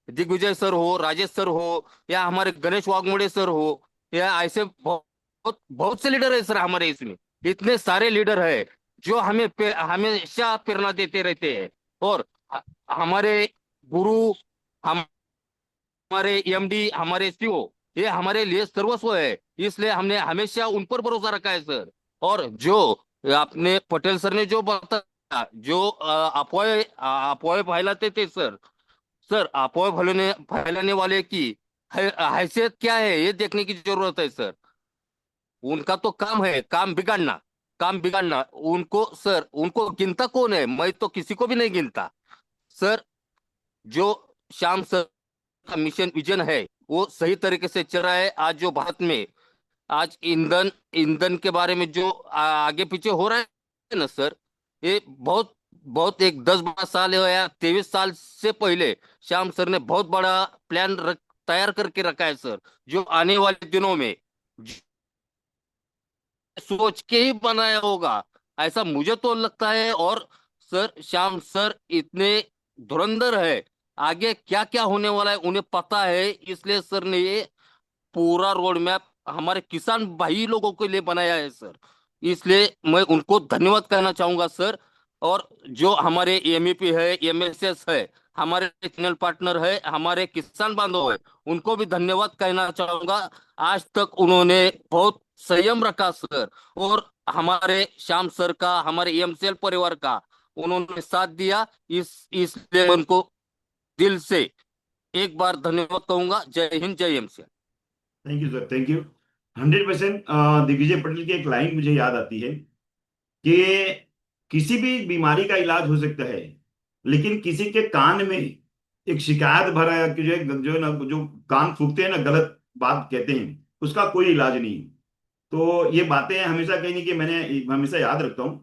दिग्विजय सर हो, राजेश सर हो, या हमारे गणेश वाघमोड़े सर हो, या ऐसे बहुत बहुत से लीडर है सर हमारे इसमें। इतने सारे लीडर है जो हमेशा प्रेरणा देते रहते हैं। और हमारे गुरु, हमारे एमडी, हमारे सीओ, ये हमारे लिए सर्वस्व है, इसलिए हमने हमेशा उन पर भरोसा रखा है सर। और जो आपने पटेल सर ने जो बताया, जो अफवाहें फैलाते थे सर, अफवाह फैलाने वाले की हैसियत क्या है ये देखने की जरूरत है सर। उनका तो काम है काम बिगाड़ना। उनको गिनता कौन है? मैं तो किसी को भी नहीं गिनता सर। जो श्याम सर का मिशन विजन है वो सही तरीके से चल रहा है। आज जो भारत में आज ईंधन ईंधन के बारे में जो आगे पीछे हो रहा है ना सर, ये बहुत बहुत एक 10-12 साल या 23 साल से पहले श्याम सर ने बहुत बड़ा प्लान तैयार करके रखा है सर, जो आने वाले दिनों में सोच के ही बनाया होगा, ऐसा मुझे तो लगता है। और सर, श्याम सर इतने धुरंधर है, आगे क्या क्या होने वाला है उन्हें पता है, इसलिए सर ने ये पूरा रोड मैप हमारे किसान भाई लोगों के लिए बनाया है सर। इसलिए मैं उनको धन्यवाद कहना चाहूंगा सर। और जो हमारे एमईपी है, एमएसएस है, हमारे चैनल पार्टनर है, हमारे किसान बांधव है, उनको भी धन्यवाद कहना चाहूंगा। आज तक उन्होंने बहुत संयम रखा सर, और हमारे श्याम सर का, हमारे एमसीएल परिवार का उन्होंने साथ दिया। इसलिए मैं उनको दिल से एक बार धन्यवाद कहूंगा। जय हिंद, जय MCL. Thank you sir, thank you. 100%। Digvijay Patel की एक लाइन मुझे याद आती है कि किसी भी बीमारी का इलाज हो सकता है, लेकिन किसी के कान में एक शिकायत भरा कि जो ना जो कान फूकते हैं ना, गलत बात कहते हैं, उसका कोई इलाज नहीं। तो ये बातें हमेशा कहीं नहीं कि मैंने हमेशा याद रखता हूँ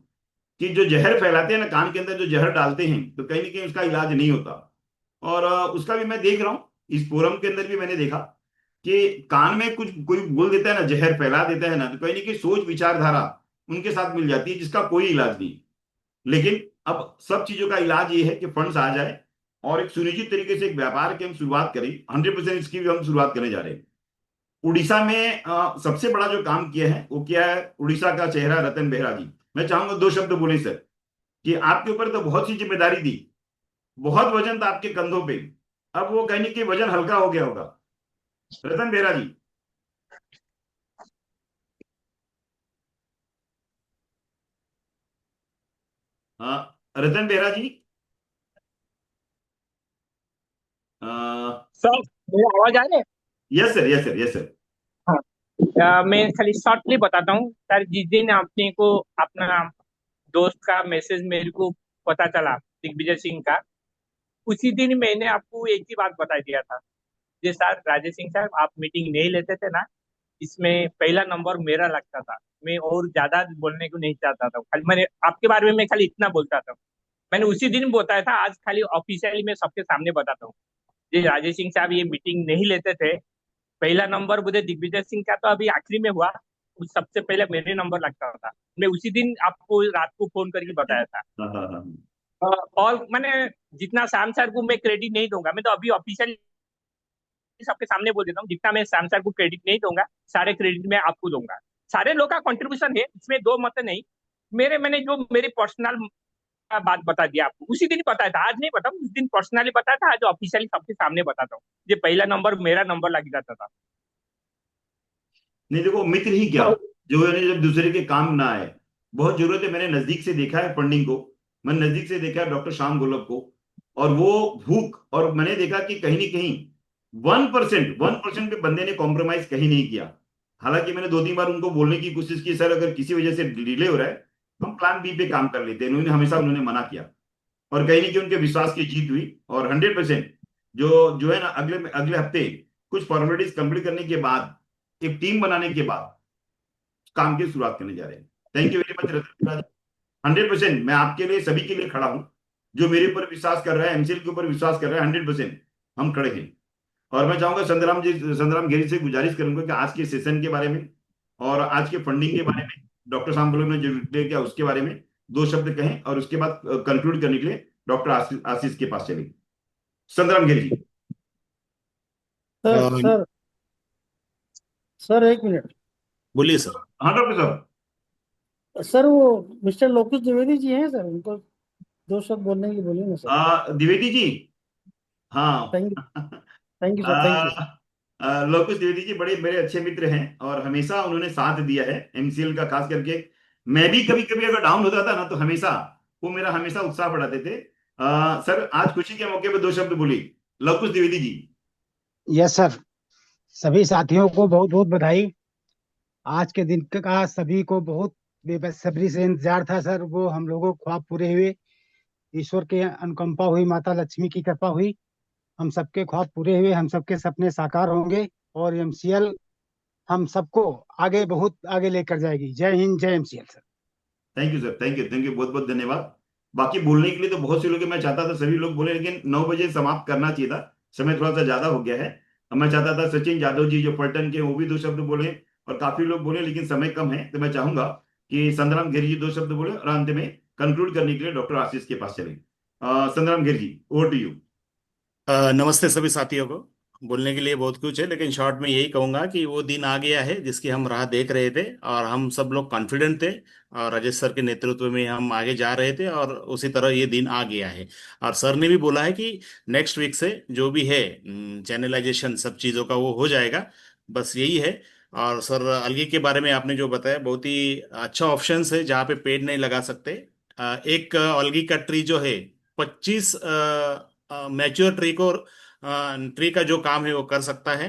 कि जो जहर फैलाते हैं ना, कान के अंदर जो जहर डालते हैं, तो कहीं ना कहीं उसका इलाज नहीं होता। और उसका भी मैं देख रहा हूँ, इस फोरम के अंदर भी मैंने देखा कि कान में कुछ कोई बोल देता है ना, जहर फैला देता है ना, तो कहीं ना कहीं सोच विचारधारा उनके साथ मिल जाती है जिसका कोई इलाज नहीं। लेकिन अब सब चीजों का इलाज ये है कि फंड्स आ जाए और एक सुनिश्चित तरीके से एक व्यापार की हम शुरुआत करें। 100% इसकी भी हम शुरुआत करने जा रहे हैं। उड़ीसा में सबसे बड़ा जो काम किया है वो किया है उड़ीसा का चेहरा रतन बेहरा जी। मैं चाहूंगा 2 शब्द बोले सर, कि आपके ऊपर तो बहुत सी जिम्मेदारी दी, बहुत वजन था आपके कंधों पे, अब वो कहने की वजन हल्का हो गया होगा। रतन बेहरा जी। हाँ, रतन बेहरा जी। सर, मेरी आवाज आ रही है? Yes sir, yes sir, yes sir. हाँ। मैं खाली शॉर्टली बताता हूँ सर। जिस दिन आपने को अपना दोस्त का मैसेज मेरे को पता चला, दिग्विजय सिंह का, उसी दिन मैंने आपको एक ही बात बता दिया था। जी सर, राजेश सिंह साहब, आप मीटिंग नहीं लेते थे ना, इसमें पहला नंबर मेरा लगता था। मैं और ज्यादा बोलने को नहीं चाहता था, खाली मैंने आपके बारे में मैं खाली इतना बोलता था। मैंने उसी दिन बताया था, आज खाली ऑफिशियली मैं सबके सामने बताता हूँ। जी राजेश सिंह साहब ये मीटिंग नहीं लेते थे, पहला नंबर मुझे दिग्विजय सिंह का तो अभी आखिरी में हुआ, उस सबसे पहले मेरे नंबर लगता था। मैं उसी दिन आपको रात को फोन करके बताया था। हाँ हाँ हाँ और मैंने जितना श्याम सर को मैं क्रेडिट नहीं दूंगा, मैं तो अभी ऑफिशियल सबके सामने बोल देता हूँ, जितना मैं श्याम सर को क्रेडिट नहीं दूंगा, सारे क्रेडिट मैं आपको दूंगा। सारे लोग का कंट्रीब्यूशन है, इसमें दो मत नहीं। मैंने जो मेरी पर्सनल बात बता दिया आपको, उसी दिन ही बताया था, आज नहीं बताऊँ, उस दिन पर्सनली बताया था, आज ऑफिशियली सबके सामने बताता हूँ। ये पहला नंबर मेरा नंबर लग जाता था। नहीं देखो, मित्र ही क्या, जो है जब दूसरे के काम ना आए, बहुत जरूरत है। मैंने नजदीक से देखा है फंडिंग को, मैंने नजदीक से देखा है डॉक्टर श्याम गोलब को, और वो भूख, और मैंने देखा कि कहीं ना कहीं 1% पे बंदे ने कॉम्प्रोमाइज कहीं नहीं किया। हालांकि मैंने 2-3 बार उनको बोलने की कोशिश की, सर अगर किसी वजह से डिले हो रहा है हम प्लान बी पे काम कर लेते हैं, उन्होंने मना किया। और कहीं ना कहीं उनके विश्वास की जीत हुई, और 100% जो जो है ना, अगले अगले हफ्ते कुछ फॉर्मेलिटीज कंप्लीट करने के बाद, एक टीम बनाने के बाद काम की शुरुआत करने जा रहे हैं। थैंक यू वेरी मच रतन राज। 100% मैं आपके लिए, सभी के लिए खड़ा हूं। जो मेरे ऊपर विश्वास कर रहा है, एमसीएल के ऊपर विश्वास कर रहा है, 100% हम खड़े हैं। और मैं चाहूंगा संतराम गिरी से गुजारिश करूंगा कि आज के सेशन के बारे में और आज के फंडिंग के बारे में, डॉक्टर शाम गोलब ने जो डिक्लेयर किया उसके बारे में 2 शब्द कहें, और उसके बाद कंक्लूड करने के लिए डॉक्टर आशीष के पास चलेंगे। Santram Giri ji. Sir sir sir 1 minute. बोलिए सर। हाँ डॉक्टर साहब। सर वो मिस्टर लोकेश द्विवेदी जी हैं सर, उनको 2 शब्द बोलने की बोलिए ना सर। द्विवेदी जी। हाँ। Thank you sir, thank you sir. Lokesh Dwivedi ji बड़े मेरे अच्छे मित्र हैं, और हमेशा उन्होंने साथ दिया है एमसीएल का, खास करके मैं भी कभी कभी अगर डाउन होता था ना, तो हमेशा वो मेरा हमेशा उत्साह बढ़ाते थे। सर आज खुशी के मौके पे 2 शब्द बोलिए, लोकेश द्विवेदी जी। यस सर, सभी साथियों को बहुत बहुत बधाई। आज के दिन का सभी को बहुत बेसब्री से इंतजार था सर, वो हम लोगों को ख्वाब पूरे हुए। ईश्वर के अनुकंपा हुई, माता लक्ष्मी की कृपा हुई, हम सबके ख्वाब पूरे हुए, हम सबके सपने साकार होंगे, और एमसीएल हम सबको आगे बहुत आगे लेकर जाएगी। जय हिंद, जय MCL sir. Thank you sir, thank you, बहुत बहुत धन्यवाद। बाकी बोलने के लिए तो बहुत से लोग हैं, मैं चाहता था सभी लोग बोले, लेकिन 9 बजे समाप्त करना चाहिए था, समय थोड़ा सा ज्यादा हो गया है। अब मैं चाहता था सचिन यादव जी जो पलटन के, वो भी 2 शब्द बोले, और काफी लोग बोले, लेकिन समय कम है, तो मैं चाहूंगा कि संतराम गिरी जी 2 शब्द बोले, और अंत में कंक्लूड करने के लिए डॉक्टर आशीष के पास चले। संतराम गिरी जी, ओवर टू यू। नमस्ते सभी साथियों को। बोलने के लिए बहुत कुछ है, लेकिन शॉर्ट में यही कहूंगा कि वो दिन आ गया है जिसकी हम राह देख रहे थे, और हम सब लोग कॉन्फिडेंट थे, और राजेश सर के नेतृत्व में हम आगे जा रहे थे, और उसी तरह ये दिन आ गया है। और सर ने भी बोला है कि नेक्स्ट वीक से जो भी है चैनलाइजेशन सब चीज़ों का वो हो जाएगा, बस यही है। और सर अलगी के बारे में आपने जो बताया बहुत ही अच्छा ऑप्शन है, जहाँ पे पेड़ नहीं लगा सकते। एक अलगी का ट्री जो है 25 मैच्योर ट्री का जो काम है वो कर सकता है।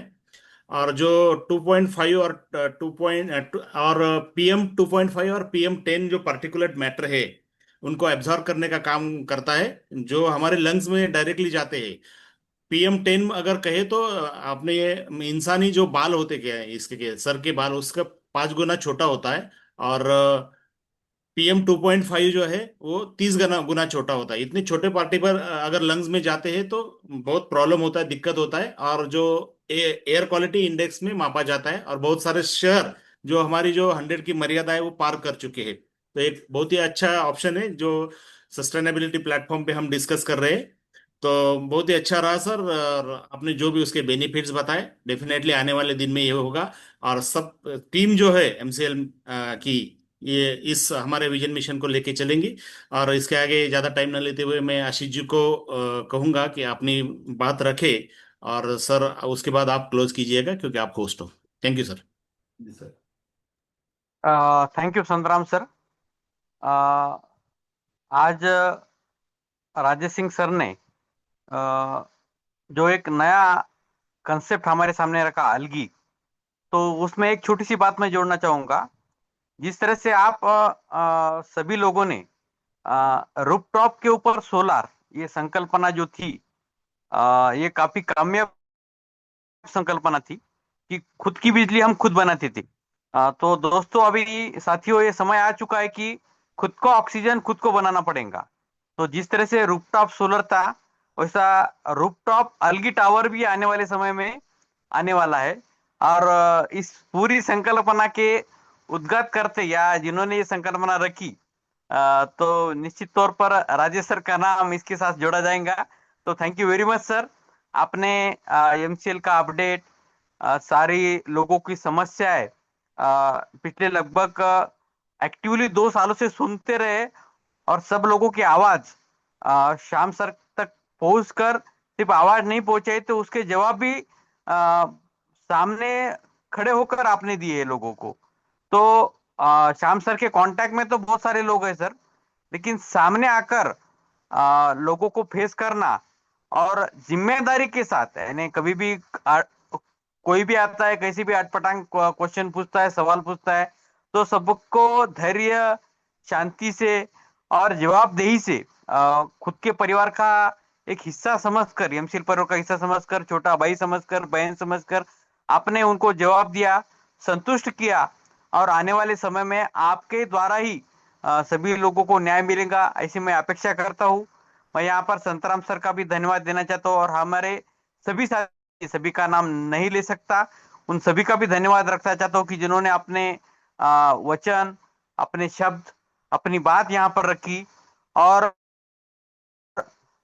और जो 2.5 और 2 पॉइंट और PM 2.5 और PM 10 जो पार्टिकुलेट मैटर है उनको एब्जॉर्ब करने का काम करता है, जो हमारे लंग्स में डायरेक्टली जाते हैं। PM 10 अगर कहे तो आपने ये इंसानी जो बाल होते क्या है, इसके सर के बाल उसका 5 गुना छोटा होता है, और PM 2.5 जो है वो 30 गुना गुना छोटा होता है। इतने छोटे पार्टी पर अगर लंग्स में जाते हैं तो बहुत प्रॉब्लम होता है, दिक्कत होता है, और जो एयर क्वालिटी इंडेक्स में मापा जाता है, और बहुत सारे शहर जो हमारी जो 100 की मर्यादा है वो पार कर चुके हैं। तो एक बहुत ही अच्छा ऑप्शन है जो सस्टेनेबिलिटी प्लेटफॉर्म पे हम डिस्कस कर रहे हैं। तो बहुत ही अच्छा रहा सर, और आपने जो भी उसके बेनिफिट्स बताए, डेफिनेटली आने वाले दिन में ये होगा। और सब टीम जो है एमसीएल की, ये इस हमारे विजन मिशन को लेके चलेंगी। और इसके आगे ज़्यादा टाइम न लेते हुए मैं आशीष जी को कहूँगा कि अपनी बात रखे, और सर उसके बाद आप क्लोज कीजिएगा क्योंकि आप होस्ट हो। Thank you sir. जी sir. Thank you Santram sir. आज राजेश सिंह सर ने जो एक नया कंसेप्ट हमारे सामने रखा अलगी, तो उसमें एक छोटी सी बात मैं जोड़ना चाहूंगा। जिस तरह से आप सभी लोगों ने रूफटॉप के ऊपर सोलार, ये संकल्पना जो थी, ये काफी कामयाब संकल्पना थी कि खुद की बिजली हम खुद बनाते थे। तो दोस्तों अभी साथियों ये समय आ चुका है कि खुद को ऑक्सीजन खुद को बनाना पड़ेगा। तो जिस तरह से रूफटॉप सोलर था, वैसा रूफटॉप अलगी टावर भी आने वाले समय में आने वाला है। और इस पूरी संकल्पना के उद्घाट करते या जिन्होंने ये संकल्पना रखी तो निश्चित तौर पर राजेश सर का नाम इसके साथ जोड़ा जाएगा। तो thank you very much sir, आपने एमसीएल का अपडेट, सारी लोगों की समस्याएं पिछले लगभग एक्टिवली 2 सालों से सुनते रहे और सब लोगों की आवाज श्याम सर तक पहुंचकर सिर्फ आवाज नहीं पहुंचाई तो उसके जवाब भी सामने खड़े होकर आपने दिए लोगों को। तो श्याम सर के कांटेक्ट में तो बहुत सारे लोग हैं सर, लेकिन सामने आकर लोगों को फेस करना और जिम्मेदारी के साथ, यानी कभी भी कोई भी आता है, कैसी भी अटपटांग क्वेश्चन पूछता है, सवाल पूछता है, तो सबको धैर्य, शांति से और जवाबदेही से खुद के परिवार का एक हिस्सा समझकर, एमसीएल परिवार का हिस्सा समझकर, छोटा भाई समझकर, बहन समझकर आपने उनको जवाब दिया, संतुष्ट किया और आने वाले समय में आपके द्वारा ही सभी लोगों को न्याय मिलेगा ऐसी मैं अपेक्षा करता हूँ। मैं यहाँ पर संतराम सर का भी धन्यवाद देना चाहता हूँ और हमारे सभी साथी, सभी का नाम नहीं ले सकता, उन सभी का भी धन्यवाद रखना चाहता हूँ कि जिन्होंने अपने वचन, अपने शब्द, अपनी बात यहाँ पर रखी और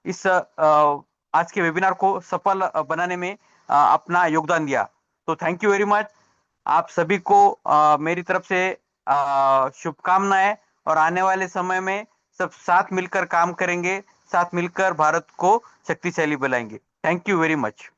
इस आज के वेबिनार को सफल बनाने में अपना योगदान दिया। तो थैंक यू वेरी मच। आप सभी को मेरी तरफ से शुभकामनाएं और आने वाले समय में सब साथ मिलकर काम करेंगे, साथ मिलकर भारत को शक्तिशाली बनाएंगे। Thank you very much.